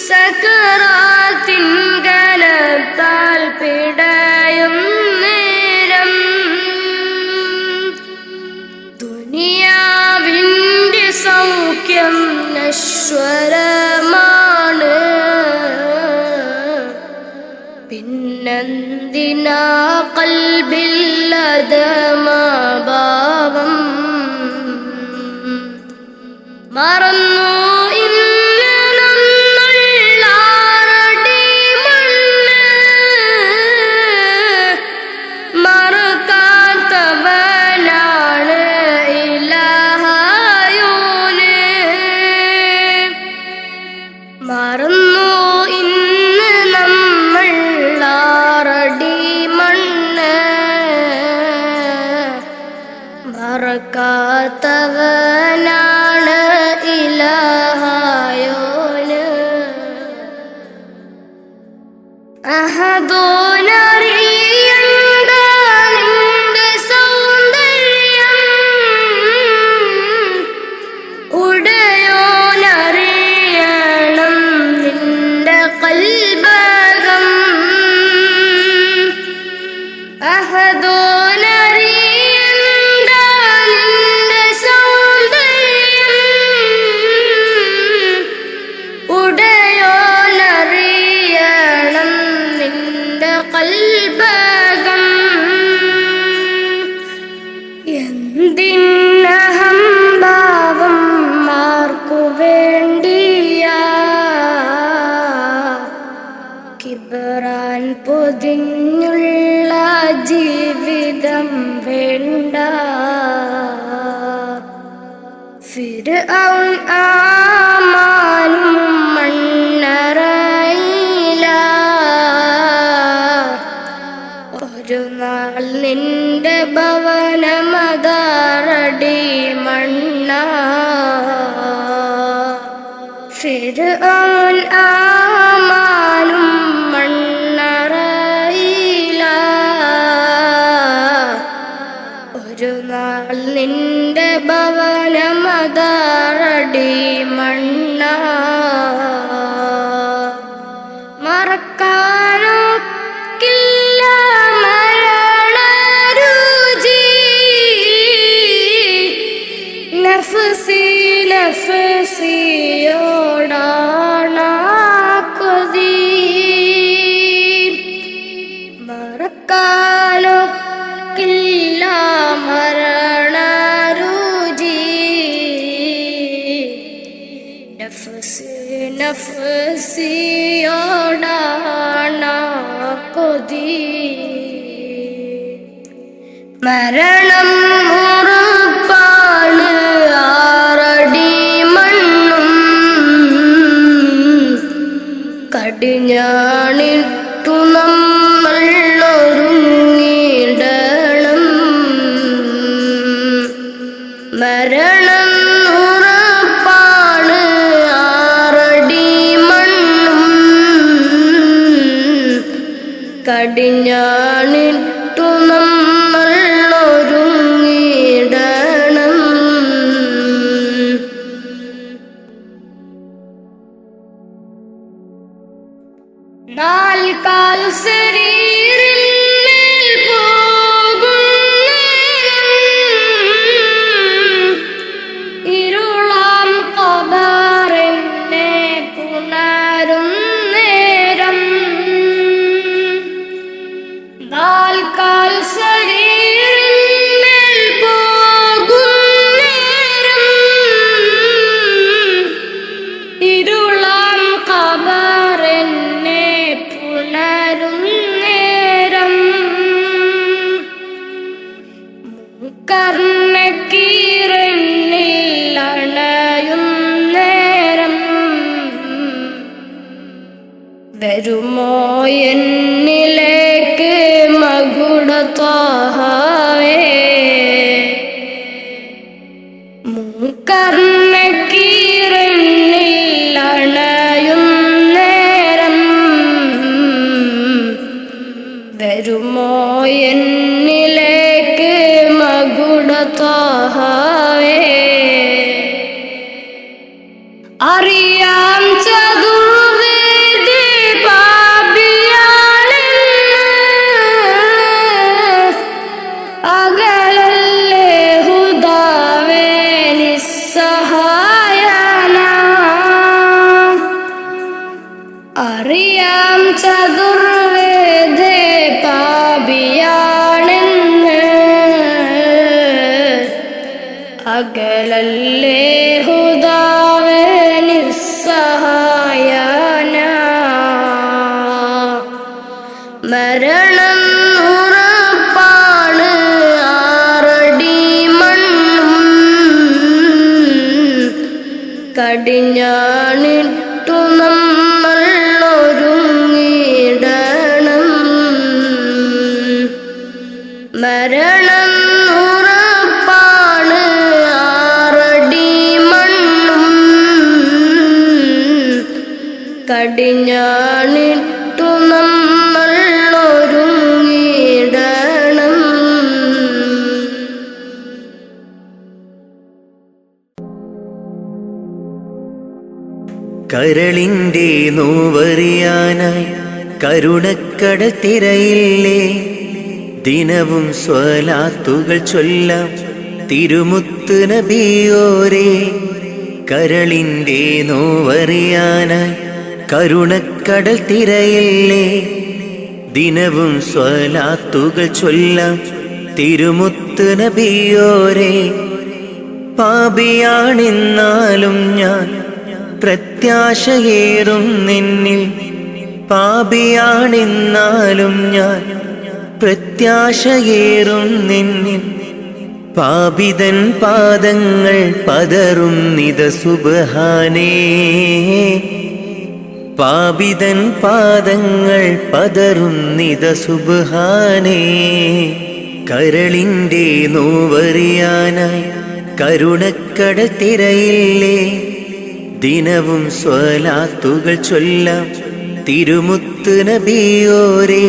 B: സക്കറാത്തിൻ ഗനത്താൽ പിടയും നേരം ദുനിയാവിൻ്റെ സൗഖ്യം നശ്വരമാണ് പിന്നെന്തിനാ ഖൽബില്ലദമാഭാവം മറന്നു ഇന്ന് നമ്മൾ ആറടി മണ്ണ് മറക്കാത്തവനാണ് ഇലാഹായോന് മറന്നു ഇന്ന് നമ്മൾ ആറടി മണ്ണ് മറക്കാത്തവനാണ് ഇലാഹായോന് അഹദോനറിയണ്ട നിന്റെ സൗന്ദര്യം ഉടയോനറിയണം നിന്റെ കൽബകം അഹദോനറിയണ്ട നിന്റെ സൗന്ദര്യം ഉടയോനറിയണം നിന്റെ കൽബകം എന്തിനഹംഭാവം ആർക്കു വേണ്ടിയാ കിബറാൻ പൊതിഞ്ഞുള്ള ജീവിതം വേണ്ട ഫിർഔൻ ആമാനും മണ്ണറയില ഒരു നാൾ നിന്റെ ഭവനമതാറടി മണ്ണ ഫിർഔൻ ആമാനും മണ്ണറയില നാൾ നിന്റെ ഭവനമതാറടി മണ്ണ മറക്കാനൊക്കില്ല മരണരുചി നഫ്സി നഫ്സിയോടാണ കൊതി മറക്കാനൊക്കില്ല മരണരുചി നഫ്സി നഫ്സിയോടാണ കൊതി മരണം ഉറപ്പാണ് ആറടി മണ്ണും കടിഞ്ഞാണിട്ടു നമ്മൾ ഒരുങ്ങിടണം മരണം ഉറപ്പാണ് ആറടി മണ്ണും കടിഞ്ഞാണിട്ടു നമ്മൾ ഒരുങ്ങിടണം നാൽക്കാൽ ശരീരിന്മേൽ പോകുന്നേരം ഇരുളാം ഖബറിനെ പുണരും നേരം നാൽക്കാൽ ശരീരിന്മേൽ പോകുന്നേരം ഇരുളാം ഖബറിനെ പുണരും നേരം കർണക്കീരനിൽ അണയും നേരം വരുമോ എന്നിലേക്ക് മകുടത്വഹവേ കർണക്കീരനിൽ അണയും നേരം വരുമോ എന്നിലേക്ക് മകുടത്വഹവേ അറിയാം ചതുർവേദി പാപിയാണെന്ന് അകലല്ലേ ഹുദാവേ നിസ്സഹായന അറിയാം ചതുർവേദി പാപിയാണെന്ന് അകലല്ലേ ഹുദാവേ നിസ്സഹായന മരണം ഉറപ്പാണ് ആറടി മണ്ണും കടിഞ്ഞാണിട്ടു നമ്മൾ ഒരുങ്ങിടണം മരണം ഉറപ്പാണ് ആറടി മണ്ണും കടിഞ്ഞാണിട്ടു നമ്മൾ ഒരുങ്ങിടണം
A: കരളിൻ്റെ നോവറിയാനായി കരുണക്കടൽ തിരയില്ലേ ദിനവും സ്വലാത്തുകൾ ചൊല്ലാം തിരുമുത്ത് നബിയോരേ കരളിൻ്റെ നോവറിയാനായി കരുണക്കടൽ തിരയില്ലേ ദിനവും സ്വലാത്തുകൾ ചൊല്ലാം തിരുമുത്ത് നബിയോരേ പാപിയാണെന്നാലും ഞാൻ പ്രത്യാശയേറും നിന്നിൽ പാപിയാണെന്നാലും ഞാൻ പ്രത്യാശയേറും നിന്നിൽ പാപിതൻ പാദങ്ങൾ പതറും നിത സുബ്ഹാനേ പാപിതൻ പാദങ്ങൾ പതറും നിത സുബ്ഹാനേ കരളിൻ്റെ നോവറിയാനായി കരുണക്കടൽ തിരയില്ലേ ദിനവും സ്വലാത്തുകൾ ചൊല്ലാം തിരുമുത്ത് നബിയോരേ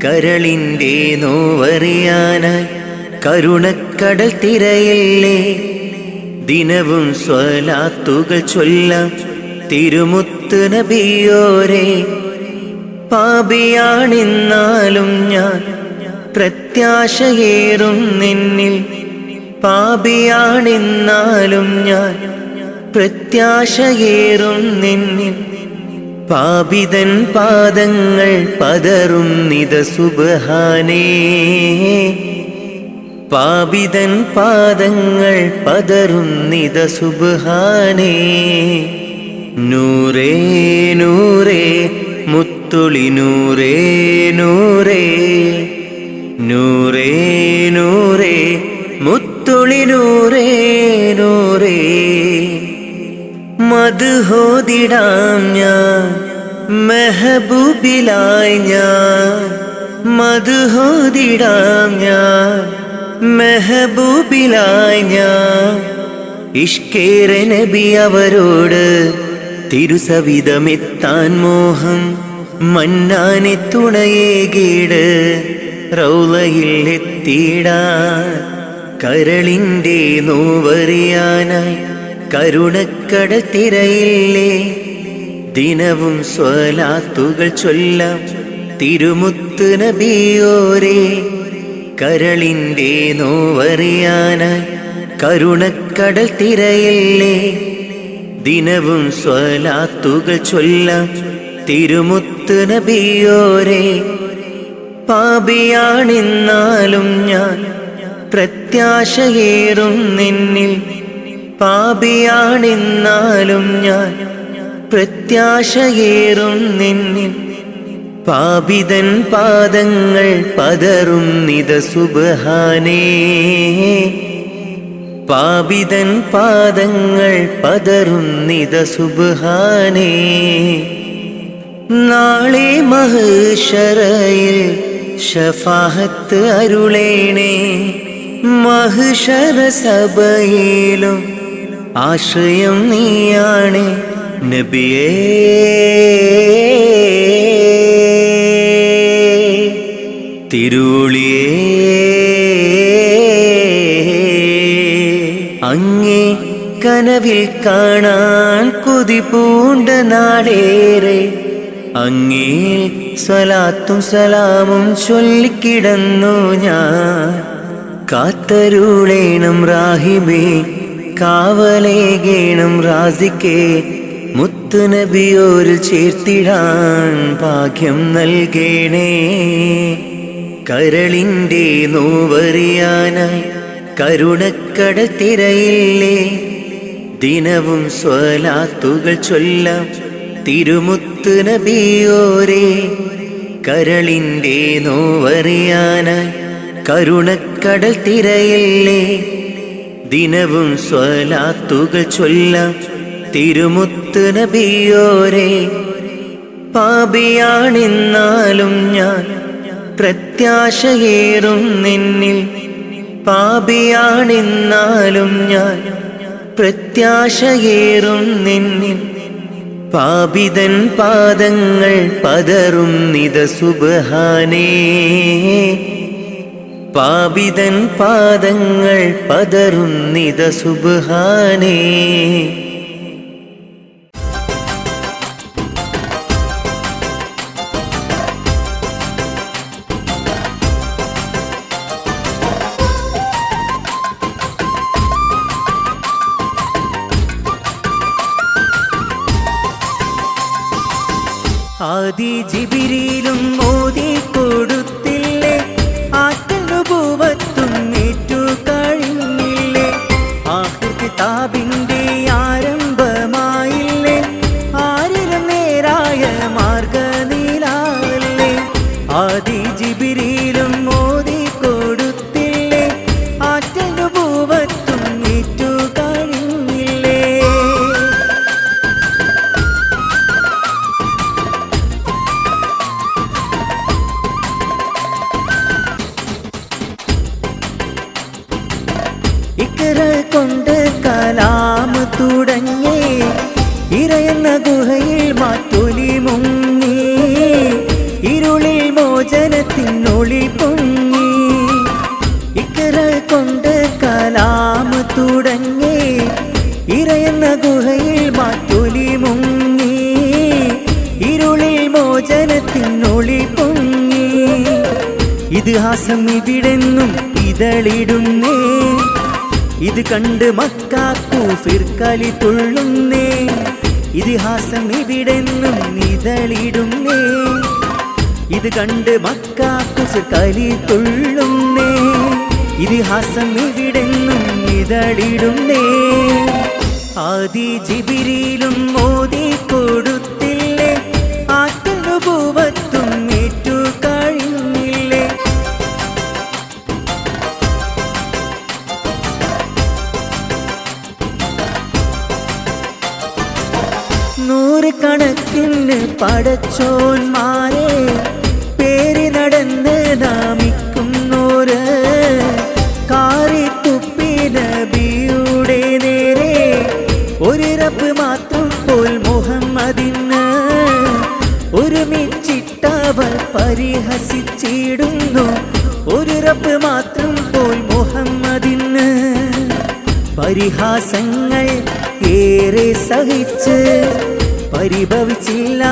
A: കരളിൻ്റെ നോവറിയാനായി കരുണക്കടൽ തിരയില്ലേ. ദിനവും സ്വലാത്തുകൾ ചൊല്ലാം തിരുമുത്ത് നബിയോരേ. പാപിയാണെന്നാലും ഞാൻ പ്രത്യാശയേറും നിന്നിൽ. പാപിയാണെന്നാലും ഞാൻ പ്രത്യാശയേറും നിന്നിൽ. പാപിതൻ പാദങ്ങൾ പതറും നിത സുബ്ഹാനേ. പാപിതൻ പാദങ്ങൾ പതറും നിത സുബ്ഹാനേ. നൂറേ നൂറേ മുത്തുളി നൂറേ നൂറേ. നൂറേ നൂറേ മുത്തുളി നൂറേ നൂറേ. മദ്ഹോദിടാം ഞാൻ മെഹബൂബിലായി ഞാൻ. മദ്ഹോദിടാം ഞാൻ മെഹബൂബിലായി ഞാൻ. ഇഷ്കേറെ നബി അവരോട് തിരുസവിധമെത്താൻ മോഹം. മന്നാനെ തുണയേകീട് റൗളയിൽ എത്തിയിടാൻ. കരളിൻ്റെ നോവറിയാനായി കരുണക്കടൽ തിരയില്ലേ. ദിനവും സ്വലാത്തുകൾ ചൊല്ലാം തിരുമുത്ത് നബിയോരേ. കരളിൻ്റെ നോവറിയാനായി കരുണക്കടൽ തിരയില്ലേ. ദിനവും സ്വലാത്തുകൾ ചൊല്ലാം തിരുമുത്ത് നബിയോരേ. പാപിയാണെന്നാലും ഞാൻ പ്രത്യാശയേറും നിന്നിൽ. പാപിയാണെന്നാലും ഞാൻ പ്രത്യാശയേറും നിന്നിൽ. പാപിതൻ പാദങ്ങൾ പതറും നിത സുബ്ഹാനേ. പാപിതൻ പാദങ്ങൾ പതറും നിത സുബ്ഹാനേ. നാളെ മഹ്ശറയിൽ ശഫാഅത്ത് അരുളേണേ. മഹ്ശറ സഭയിലും ആശ്രയം നീയാണ് നബിയേ. തിരുളിയേ അങ്ങേ കനവിൽ കാണാൻ കൊതി പൂണ്ട നാടേറെ. അങ്ങേ സ്വലാത്തും സലാമും ചൊല്ലിക്കിടന്നു ഞാൻ. കാത്തരുളേണം റാഹിബേ കാവലേകേണം റാസിക്കേ. മുത്ത് നബിയോരിൽ ചേർത്തിടാൻ ഭാഗ്യം നൽകേണേ. കരളിൻ്റെ നോവറിയാനായി കരുണക്കടൽ തിരയില്ലേ. ദിനവും സ്വലാത്തുകൾ ചൊല്ലാം തിരുമുത്ത് നബിയോരേ. കരളിൻ്റെ നോവറിയാനായി കരുണക്കടൽ തിരയില്ലേ. ദിനവും സ്വലാത്തുകൾ ചൊല്ലാം തിരുമുത്ത് നബിയോരേ. പാപിയാണെന്നാലും ഞാൻ പ്രത്യാശയേറും നിന്നിൽ. പാപിയാണെന്നാലും ഞാൻ പ്രത്യാശയേറും നിന്നിൽ. പാപിതൻ പാദങ്ങൾ പതറും നിത സുബ്ഹാനേ. പാപിതൻ പാദങ്ങൾ പതറും നിത സുബ്ഹാനേ. ആദി ജിബ്രീലും മോദി കൊടുത്തില്ലേ. ആറ്റൽ നുബുവത്തും ഏറ്റു കഴിഞ്ഞില്ലേ. ആഖിർ കിതാബിന്റെ ആരംഭമായില്ലേ. ആരിലും നേരായ മാർഗനിലാലേ. ആദി ജിബ്രീലും മോദി കൊടുത്തില്ലേ. ആറ്റൽ നുബുവത്തും ഏറ്റു കഴിഞ്ഞില്ലേ. ഇഖ്റ കൊണ്ട് കലാം തുടങ്ങി. ഇറയുന്ന ഗുഹയിൽ മാറ്റൊലി മുങ്ങി. ഇരുളിൽ മോചനത്തിനൊളി പൊങ്ങി. ഇഖ്റ തുടങ്ങി ഇറയുന്ന ഗുഹയിൽ മാറ്റൊലി മുങ്ങി ഇരുളിൽ മോചനത്തിനൊളി പൊങ്ങി ഇതിഹാസം ഇവിടെന്നും ഇതളിടുന്നേ ഇത് കണ്ട് മക്കാക്കു ഫിർക്കലി തുള്ളുന്നേ ഇതിഹാസം ഇവിടെന്നും ഇതളിടുന്നേ ഇത് കണ്ട് മക്കാക്കു ഫിർക്കലി തുള്ളുന്നേ ഇതിഹാസം ഇവിടെന്നും ഇതളിടുന്നേ ആദി ജിബിരിയിലും മോദി കൊടുത്തില്ലേ ആത്മനുഭവത്തും ഏറ്റു കഴിഞ്ഞില്ലേ നൂറുകണക്കിന് പടച്ചോന്മാരെ പേര് നടന്ന് നാമിക്കുന്നോര് കാറിത്തുപ്പി നബിയുടെ നേരെ ഒരു റബ്ബ് മാത്രം പോൽ മുഹമ്മദിന് ഒരുമിച്ചിട്ടവർ പരിഹസിച്ചിടുന്നു ഒരു റബ്ബ് മാത്രം പോൽ മുഹമ്മദിന് പരിഹാസങ്ങൾ ഏറെ സഹിച്ച് പരിഭവിച്ചില്ല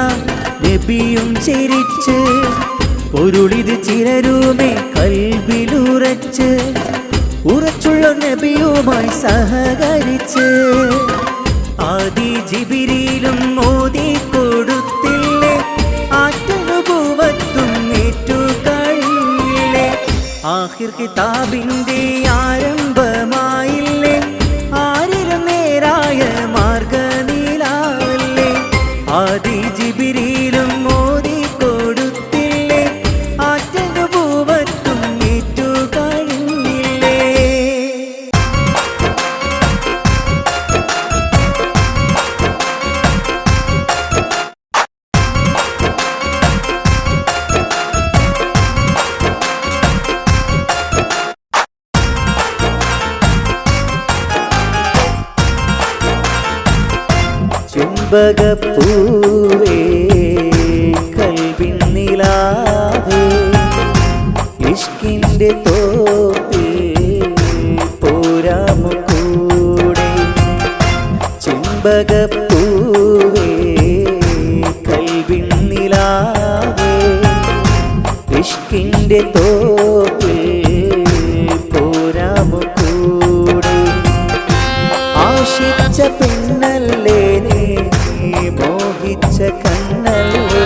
A: നബിയും ചിരിച്ച് പൊരുളിത് ചിലരുമേ കൽബിലുറച്ച് ഉറച്ചുള്ള നബിയുമായി സഹകരിച്ച് ആദി ജിബിരിയിലും മോദി കൊടുത്തില്ലേ ആത്മനുഭവത്തും ഏറ്റു കഴിഞ്ഞില്ലേ ആഖിർ കിതാബിന്റെ ആരംഭമായില്ലേ ആരിലും നേരായ മാർഗനിലാവല്ലേ ആദി ജിബിരിയിലും മോദി കൊടുത്തില്ലേ ആത്മനുഭവത്തും ഏറ്റു കഴിഞ്ഞില്ലേ ചെമ്പകപ്പൂവേ കൽബിൻ നിലാവേ ഇഷ്കിന്റെ തോപ്പിൽ പോരാമു കൂടെ ചെമ്പകപ്പൂവേ കൽബിൻ നിലാവേ ഇഷ്കിന്റെ തോപ്പിൽ പോരാമു കൂടെ ആശിച്ച പെണ്ണല്ലേ നീ മോഹിച്ച കണ്ണല്ലേ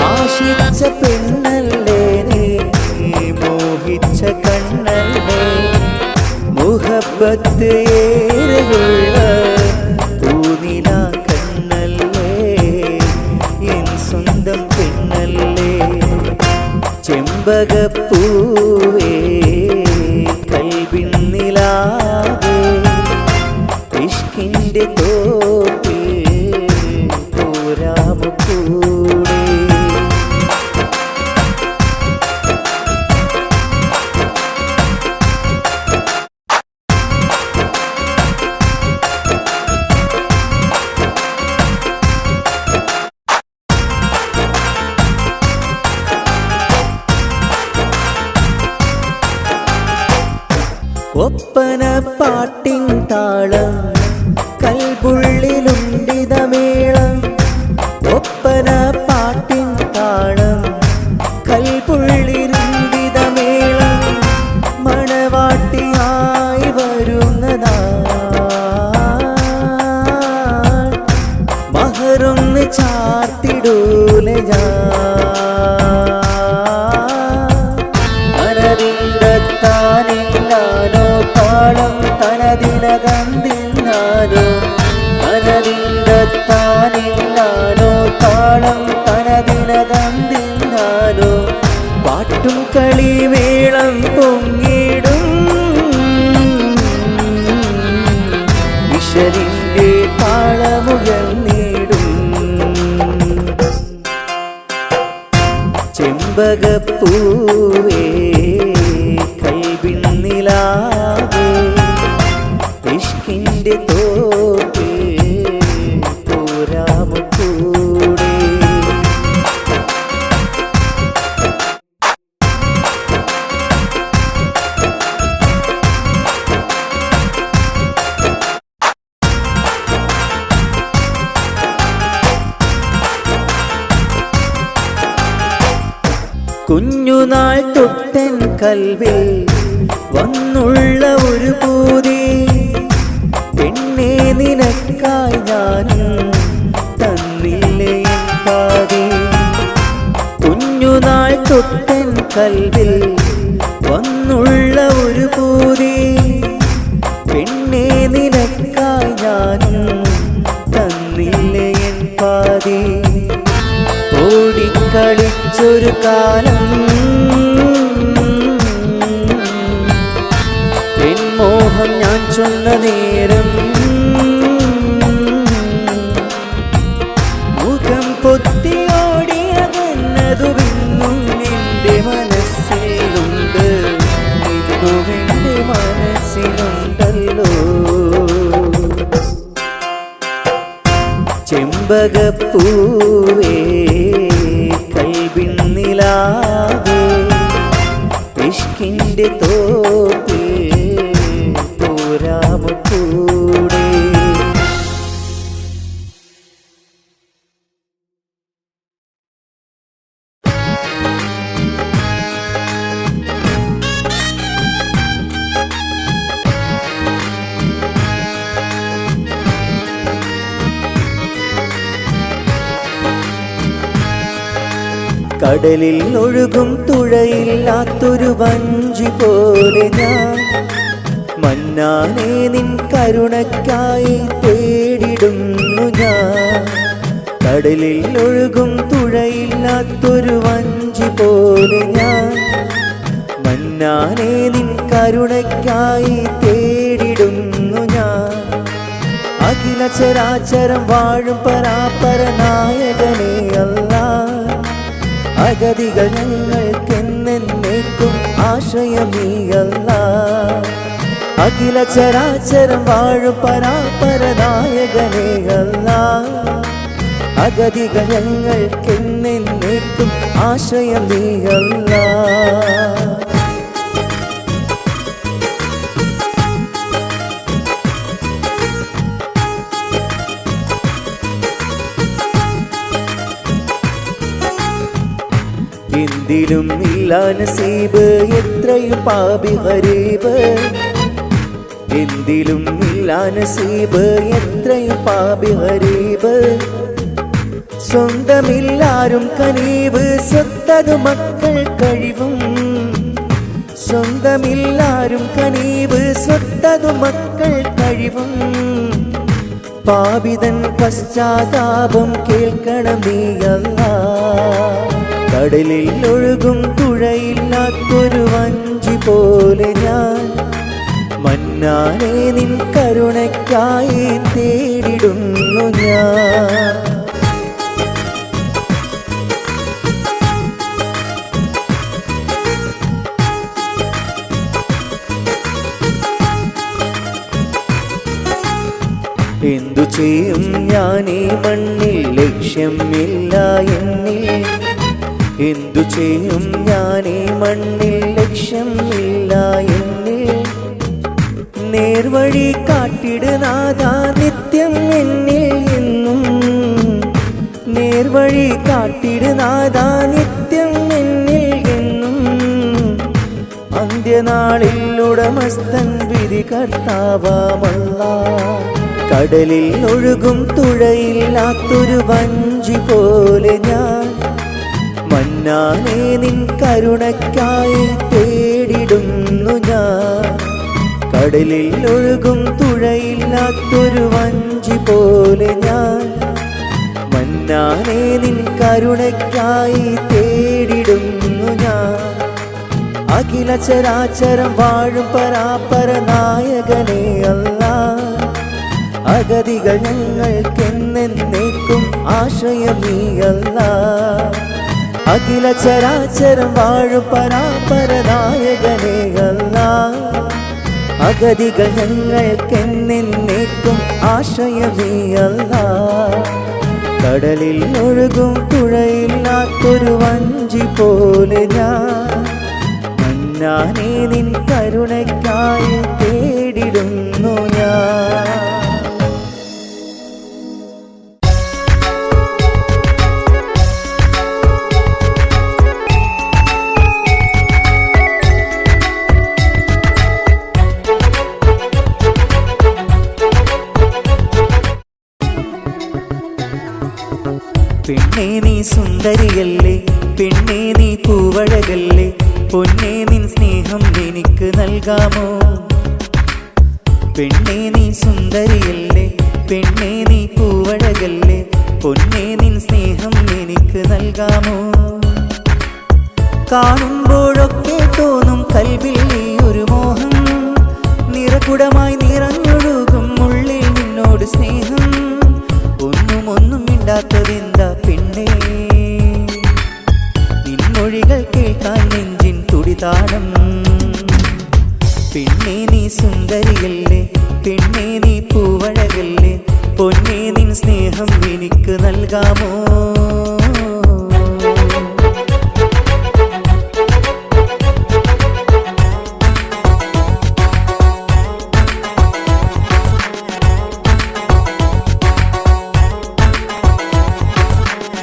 A: ആശിച്ച പെണ്ണല്ലേ നീ മോഹിച്ച കണ്ണല്ലേ മുഹബത്ത് ഏറെയുള്ള പൂനില കണ്ണല്ലേ എൻ സ്വന്തം പെണ്ണല്ലേ ചെമ്പകപ്പൂവേ കൽബിൻ നിലാവേ ഇഷ്കിന്റെ തോപ്പിൽ പോരാമു കൂടെ ഒപ്പന പാട്ടിൻ താളം കൽബുള്ളിലുണ്ടിതമേളം ഒപ്പന പാട്ടിൻ താളം കൽബുള്ളിലുണ്ടിതമേളം മണവാട്ടിയായി വരുന്നതാ മഹറൊന്ന് ചാർത്തിടൂലെ മനതിന്തത്താനെങ്ങാനോ താളം തനതിനകന്തിന്നാനോ മനതിന്തത്താനെങ്ങാനോ താളം തനതിനകന്തിന്നാനോ പാട്ടും കളിമേളം പൊങ്ങിടും ഈശ്വരിന്റെ താളമുയർന്നിടും ചെമ്പകപ്പൂവേ കൽബിൻ നിലാവേ ഇഷ്കിന്റെ തോപ്പിൽ പോരാമു കൂടെ കുഞ്ഞുനാൾ തൊട്ടൻ കൽവിൽ വന്നുള്ള ഒരു പൂതി, പെണ്ണെ നിനക്കായി ഞാനും തന്നില്ലേ എൻ പാതി. കുഞ്ഞുനാൾ തൊട്ടൻ കൽവിൽ വന്നുള്ള ഒരു പൂതി, പെണ്ണെ നിനക്കായി ഞാനും തന്നില്ലേ എൻ പാതി. ഓടിക്കളിച്ചൊരു കാലം എൻ മോഹം ഞാൻ ചൊന്ന നേരം, മുഖം പൊത്തിയോടിയതെന്നതു പിന്നും എൻ്റെ മനസ്സിലുണ്ട്, ഇന്നും എൻ്റെ മനസ്സിലുണ്ടല്ലോ. ചെമ്പകപ്പൂവേ കൽബിൻ നിലാവേ, ഇഷ്കിൻ്റെ തോപ്പിൽ പോരാമോ കൂടെ. കടലിൽ ഒഴുകും തുഴയില്ലാത്തൊരു വഞ്ചി പോലെ ഞാൻ, മന്നാനെ നിൻ കരുണയ്ക്കായി തേടിടുന്നു ഞാൻ. കടലിൽ ഒഴുകും തുഴയില്ലാത്തൊരു വഞ്ചി പോലെ ഞാൻ, മന്നാനെ നിൻ കരുണയ്ക്കായി തേടിടുന്നു ഞാൻ. അഖില ചരാചരം വാഴും പരാപരനായകനേ അല്ലാ, അഗതികൾ ഞങ്ങൾക്കെന്നേക്കും ആശ്രയമീയല്ലാ. അഖില ചരാചരം വാഴും പരാപരനായകനേ അല്ലാ, അഗതികൾ ഞങ്ങൾക്കെന്നേക്കും ആശ്രയമീയല്ലാ. എന്തിലും ഇല്ല നസീബ് എത്രയും പാപി ഗരീബ്, എന്തിലും ഇല്ല നസീബ് എത്രയും പാപി ഗരീബ്. സ്വന്തമില്ലാരും കനീവ് സ്വത്തതു മക്കൾ കഴിവും, സ്വന്തമില്ലാരും കനീവ് സ്വത്തതു മക്കൾ കഴിവും. പാപിതൻ പശ്ചാത്താപം കേൾക്കണം നീ അല്ലാ. കടലിൽ ഒഴുകും തുഴയില്ലാത്തൊരു വഞ്ചി പോലെ ഞാൻ, മന്നാനെ നിൻ കരുണയ്ക്കായി തേടിടുന്നു ഞാൻ. എന്തു ചെയ്യും ഞാനീ മണ്ണിൽ ലക്ഷ്യമില്ല എന്നിൽ, എന്തു ചെയ്യും ഞാനീ മണ്ണിൽ ലക്ഷ്യമില്ല എന്നിൽ. നേർവഴി കാട്ടിടുനാഥാ നിത്യം എന്നിൽ എന്നും, നേർവഴി കാട്ടിടുനാഥാ നിത്യം എന്നിൽ എന്നും. അന്ത്യനാളിൽ ഉടമസ്ഥൻ വിധി കർത്താവാമല്ലാ. കടലിൽ ഒഴുകും തുഴയില്ലാത്തൊരു വഞ്ചി പോലെ ഞാൻ, മന്നാനെ നിൻ കരുണയ്ക്കായി തേടിടുന്നു ഞാൻ. കടലിൽ ഒഴുകും തുഴയില്ലാത്തൊരു വഞ്ചി പോലെ ഞാൻ, മന്നാനെ നിൻ കരുണയ്ക്കായി തേടിടുന്നു ഞാൻ. അഖില ചരാചരം വാഴും പരാപരനായകനേ അല്ലാ, അഗതികൾ ഞങ്ങൾക്കെന്നേക്കും ആശ്രയമീയല്ലാ. അഖില ചരാചരം വാഴും പരാപരനായകനേ അല്ലാ, അഗതികൾ ഞങ്ങൾക്കെന്നേക്കും ആശ്രയമീയല്ലാ. കടലിൽ ഒഴുകും തുഴയില്ലാത്തൊരു വഞ്ചി പോലെ ഞാൻ, മന്നാനെ നിൻ കരുണയ്ക്കായി തേടിടുന്നു ഞാൻ. പെണ്ണേ നീ സുന്ദരിയല്ലേ, പെണ്ണേ നീ പൂവഴകല്ലേ, പൊന്നേ നിൻ സ്നേഹം എനിക്ക് നൽകാമോ? പെണ്ണേ നീ സുന്ദരിയല്ലേ, പെണ്ണേ നീ പൂവഴകല്ലേ, പൊന്നേ നിൻ സ്നേഹം എനിക്ക് നൽകാമോ? കാണുമ്പോഴൊക്കെ തോന്നും കൽവിൽ നീ ഒരു മോഹം, നിറകുടമായി നിറഞ്ഞൊഴുകും ഉള്ളിൽ നിന്നോട് സ്നേഹം. ഒന്നും മിണ്ടാത്തതെന്താ പെണ്ണേ, നിൻമൊഴികൾ കേൾക്കാൻ നെഞ്ചിൻ തുടിതാളം. പെണ്ണേ നീ സുന്ദരിയല്ലേ, പെണ്ണേ നീ പൂവഴകല്ലേ, പൊന്നേ നിൻ സ്നേഹം എനിക്ക് നൽകാമോ?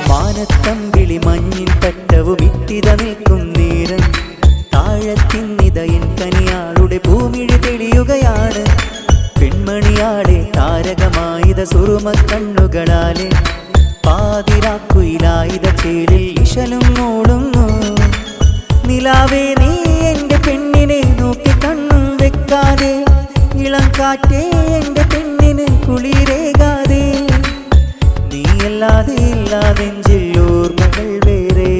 A: മാനത്തമ്പിളി മഞ്ഞിൻ തട്ടവും ഇട്ടിത നിൽക്കും നേരം, താഴത്തിന്നിതയൻ കനിയാളുടെ ഭൂമിഴി തെളിയുകയാണ്. പെൺമണിയാടെ താരകമായിത സുറുമ കണ്ണുകളാലെ, പാതിരാക്കുയിലായിത ചേലിൽ ഇശലും മൂളുന്നു. നിലാവേ നീ എൻ്റെ പെണ്ണിനെ നോക്കി കണ്ണും വെക്കാതെ, ഇളം കാറ്റേ എൻ്റെ പെണ്ണിന് കുളിരേകാതെ. നീയല്ലാതെ ഇല്ലാതെഞ്ചിൽ ഓർമ്മകൾ വേറെ,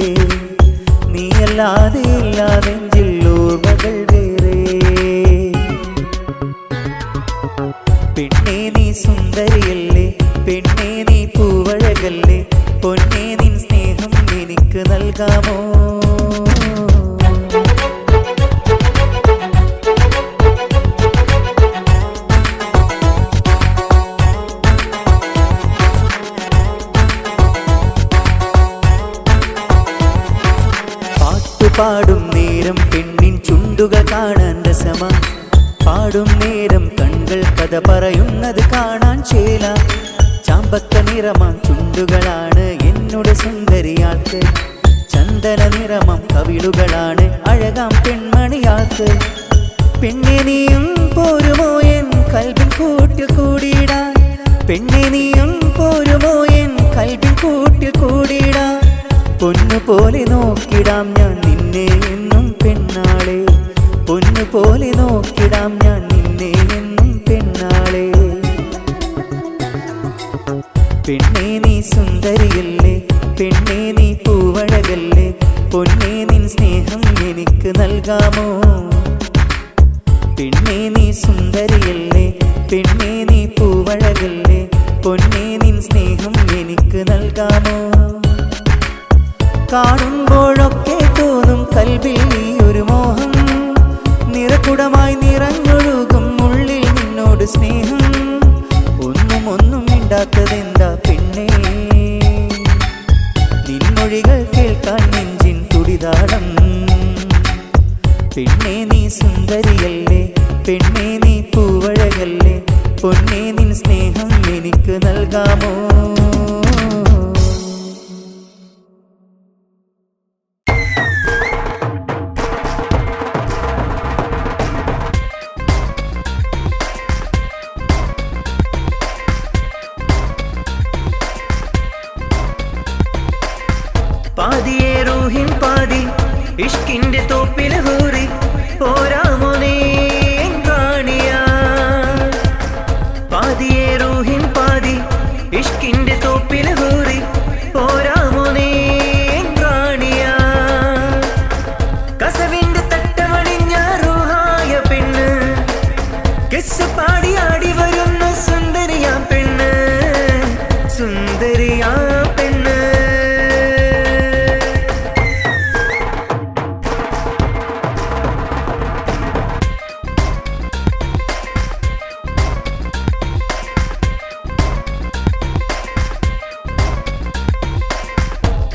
A: നീയല്ലാതെ ഇല്ലാതെഞ്ചിൽ ഓർമ്മകൾ വേറെ. പെണ്ണേ നീ സുന്ദരിയല്ലേ, പെണ്ണേ നീ പൂവഴകല്ലേ, പൊന്നേ നിൻ സ്നേഹം എനിക്ക് നൽകാമോ? പാടും നേരം പെണ്ണിൻ ചുണ്ടുകൾ കാണാൻ രസമാ, പാടും നേരം കണ്ണുകൾ കഥ പറയുന്നത് കാണാൻ ചേല. ചാമ്പക്ക നിറമാം ചുണ്ടുകളാണ് എന്നോട് സുന്ദരിയാൾക്ക്, ചന്ദന നിറമാം കവിളുകളാണ് അഴകാം പെൺമണിയാൾക്ക്. പെണ്ണെ നീയും പോരുമോ എൻ കൽബിൻ കൂട്ടിൽ കൂടിയിടാൻ, പെണ്ണെ നീയും പോരുമോ എൻ കൽബിൻ കൂട്ടിൽ കൂടിയിടാൻ. പൊന്നുപോലെ നോക്കിടാം ഞാൻ നിന്നെ എന്നും പെണ്ണാളെ, പൊന്നുപോലെ നോക്കിടാം ഞാൻ നിന്നെ എന്നും പെണ്ണാളെ. പെണ്ണേ നീ സുന്ദരിയല്ലേ, പെണ്ണേ നീ പൂവഴകല്ലേ, പൊന്നേ നിൻ സ്നേഹം എനിക്ക് നൽകാമോ? പെണ്ണേ നീ സുന്ദരിയല്ലേ, പെണ്ണേ നീ പൂവഴകല്ലേ, പൊന്നേ നിൻ സ്നേഹം എനിക്ക് നൽകാമോ? കാണുമ്പോഴൊക്കെ തോന്നും കൽവിൽ നീ ഒരു മോഹം, നിറകുടമായി നിറഞ്ഞൊഴുകും ഉള്ളിൽ നിന്നോട് സ്നേഹം. ഒന്നും മിണ്ടാത്തതെന്താ പെണ്ണേ, നിൻമൊഴികൾ കേൾക്കാൻ നെഞ്ചിൻ തുടിതാളം. പെണ്ണേ നീ സുന്ദരിയല്ലേ, പെണ്ണേ നീ പൂവഴകല്ലേ, പൊന്നേ നിൻ സ്നേഹം എനിക്ക് നൽകാമോ? പാതിയെ റൂഹിൻ പാതി ഇഷ്കിന്റെ തോപ്പിൽ ഹൂറി, പോരാമോ നീ റാണിയാ? പാതിയെ റൂഹിൻ പാതി ഇഷ്കിന്റെ തോപ്പിൽ ഹൂറി, പോരാമോ നീ റാണിയാ? കസവിന്റെ തട്ടമണിഞ്ഞ റൂഹായ പെണ്ണ്, കെസ് പാടി ആടി വരുന്ന സുന്ദരിയാ പെണ്ണ്, സുന്ദരിയാ പെണ്ണ്.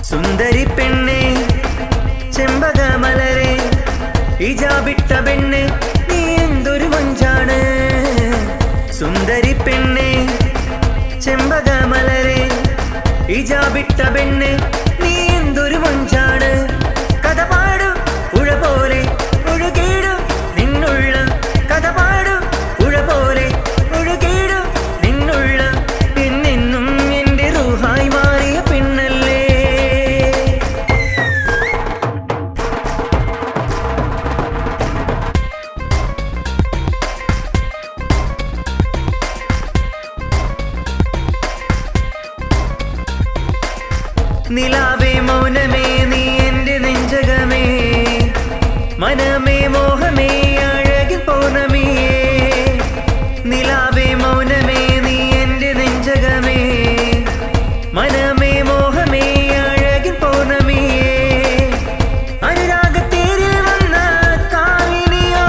A: സുന്ദരി പെണ്ണെ ചെമ്പകമലരെ, ഇജാബിട്ട പെണ്ണ് നീ എന്തൊരു മഞ്ചാണ്. സുന്ദരി പെണ്ണെ ചെമ്പകമലരെ, ഇജാബിട്ട പെണ്ണ് നീ എന്തൊരു മഞ്ചാണ്. കഥ പാടും ഉഴ പോലെ ഒഴുകിടും നിന്നുള്ള, കഥ പാടും ഉഴ പോലെ ഒഴുകിടും നിന്നുള്ള. എന്നെന്നും എൻ്റെ റൂഹായി മാറിയ പെണ്ണല്ലേ. നിലാവേ മൗനമേ നീ എൻ്റെ നെഞ്ചകമേ, മനമേ മോഹമേ അഴകിൻ പൗർണമിയേ. നിലാവേ മൗനമേ നീ എൻ്റെ നെഞ്ചകമേ, മനമേ മോഹമേ അഴകിൻ പൗർണമിയേ. അനുരാഗത്തേരിൽ വന്ന കാമിനിയോ,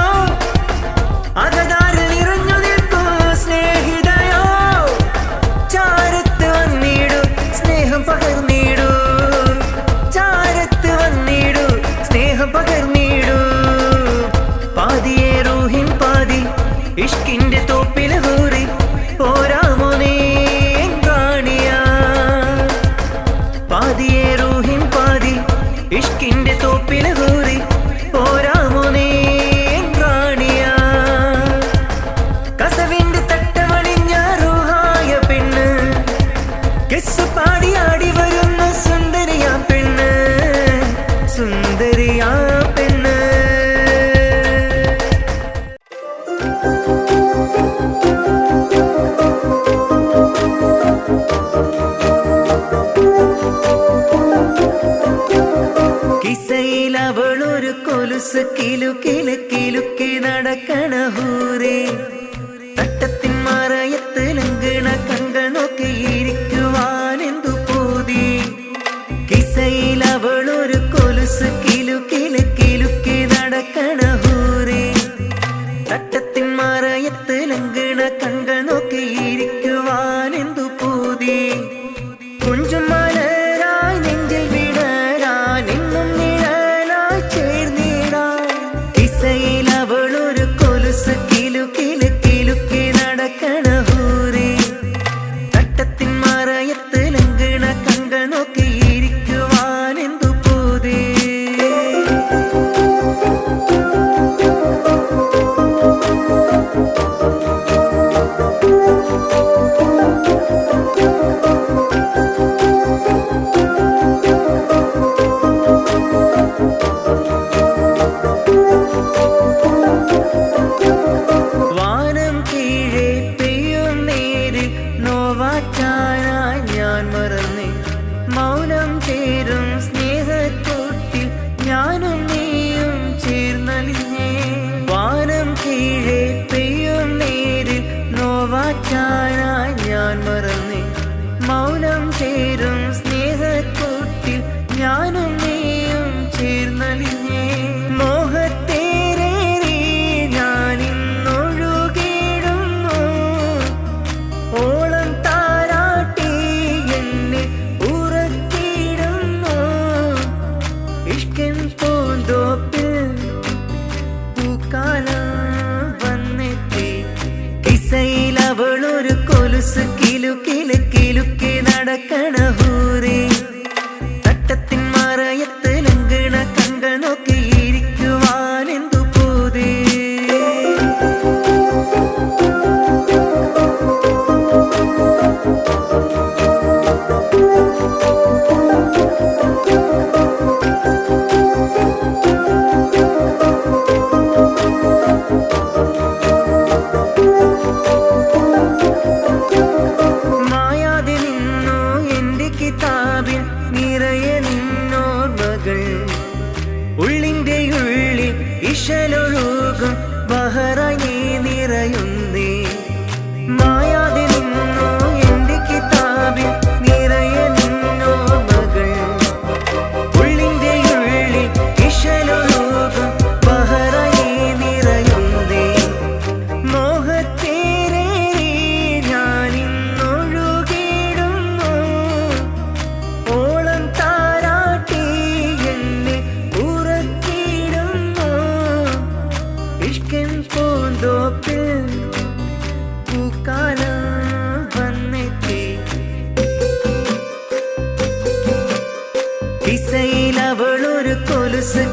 A: അകതാരിൽ നിറഞ്ഞു നിൽക്കൂ സ്നേഹിതയോ. ചാരത്ത് വന്നിടൂ സ്നേഹം പകർന്നിടൂ, ചാരത്ത് വന്നിടൂ സ്നേഹം പകർന്നിടൂ. പാതിയേ റൂഹിൻ പാതി ഇഷ്കിന്റെ തോപ്പില് ഹൂറി, പോരാമോ നീ റാണിയാ. പാതിയേ റൂഹിൻ പാതി ഇഷ്കിന്റെ തോപ്പില് ഹൂറി, പോരാമോ നീ റാണിയാ. കസവിന്റെ തട്ടമണിഞ്ഞ റൂഹായ പെണ്ണ്, കെസ് പാടിയാടി വരുന്ന സുന്ദരിയാ പെണ്ണ്, സുന്ദരിയാ പെണ്ണ്. കിസയിൽ അവളൊരു കൊലുസ് കിലുക്കി നടക്കണ ഹൂരേ. തട്ടത്തിൻ മറയത്ത് ലങ്കണ കങ്കൾ നോക്കിയിരിക്കുവാൻ എന്തു പൂതി. കിസയിൽ അവളൊരു കൊലുസ് കിലുക്കി നടക്കണ ഹൂരേ. തട്ടത്തിൻ മറയത്ത് ലങ്കണ കങ്കൾ നോക്കിയിരിക്കുവാൻ എന്തു പൂതി. കുഞ്ചും മലരായി നെഞ്ചിൽ വിടരാൻ എന്നും നിഴലായി ചേർന്നിടാൻ. കിസയിൽ അവളൊരു കൊലുസ് കിലുക്കി നടക്കണ ഹൂരേ. തട്ടത്തിൻ മറയത്ത് ലങ്കണ കങ്കൾ നോക്കിയിരിക്കുവാൻ എന്തു പൂതി. വാനം കീഴേ പെയ്യും നേരിൽ നോവാറ്റാനായി ഞാൻ മറന്നേ. മൗനം ചേരും സ്നേഹക്കൂട്ടിൽ ഞാനും നീയും ചേർന്നലിഞ്ഞേ. വാനം കീഴേ പെയ്യും നേരിൽ നോവാറ്റാനായി ഞാൻ മറന്നേ. മൗനം ചേരും സ്നേഹക്കൂട്ടിൽ ഞാനും നീയും ചേർന്നലിഞ്ഞേ. മോഹത്തേരേറി ഞാനിന്നൊഴുകിടുന്നു, ഓളം താരാട്ടി എന്നെ ഉറക്കിടുന്നു. ഇഷ്കിൻ പൂന്തോപ്പിൽ പൂക്കാലം വന്നെത്തി. കിസയിൽ അവളൊരു കൊലുസ് കിലുക്കി നടക്കണ ഹൂരേ. തട്ടത്തിൻ മറയത്ത് ലങ്കണ കങ്കൾ നോക്കിയിരിക്കുവാൻ എന്തു പൂതി. മായാതെ നിന്നു എൻ്റെ കിതാബിൽ നിറയെ നിന്നോർമ്മകൾ. ഉള്ളിൻ്റെ ഉള്ളിൽ ഇശലൊഴുകും ബഹറായി നീ നിറയുന്നേ. മായാതെ നിന്നു എൻ്റെ കിതാബിൽ നിറയെ നിന്നോർമ്മകൾ. ഉള്ളിൻ്റെ ഉള്ളിൽ ഇശലൊഴുകും ബഹറായി നീ നിറയുന്നേ. മോഹത്തേരേറി ഞാനിന്നൊഴുകിടുന്നു, ഓളം താരാട്ടി എന്നെ ഉറക്കിടുന്നു. ഇഷ്കിൻ പൂന്തോപ്പിൽ പൂക്കാലം വന്നെത്തി. കിസയിൽ അവളൊരു കൊലുസ്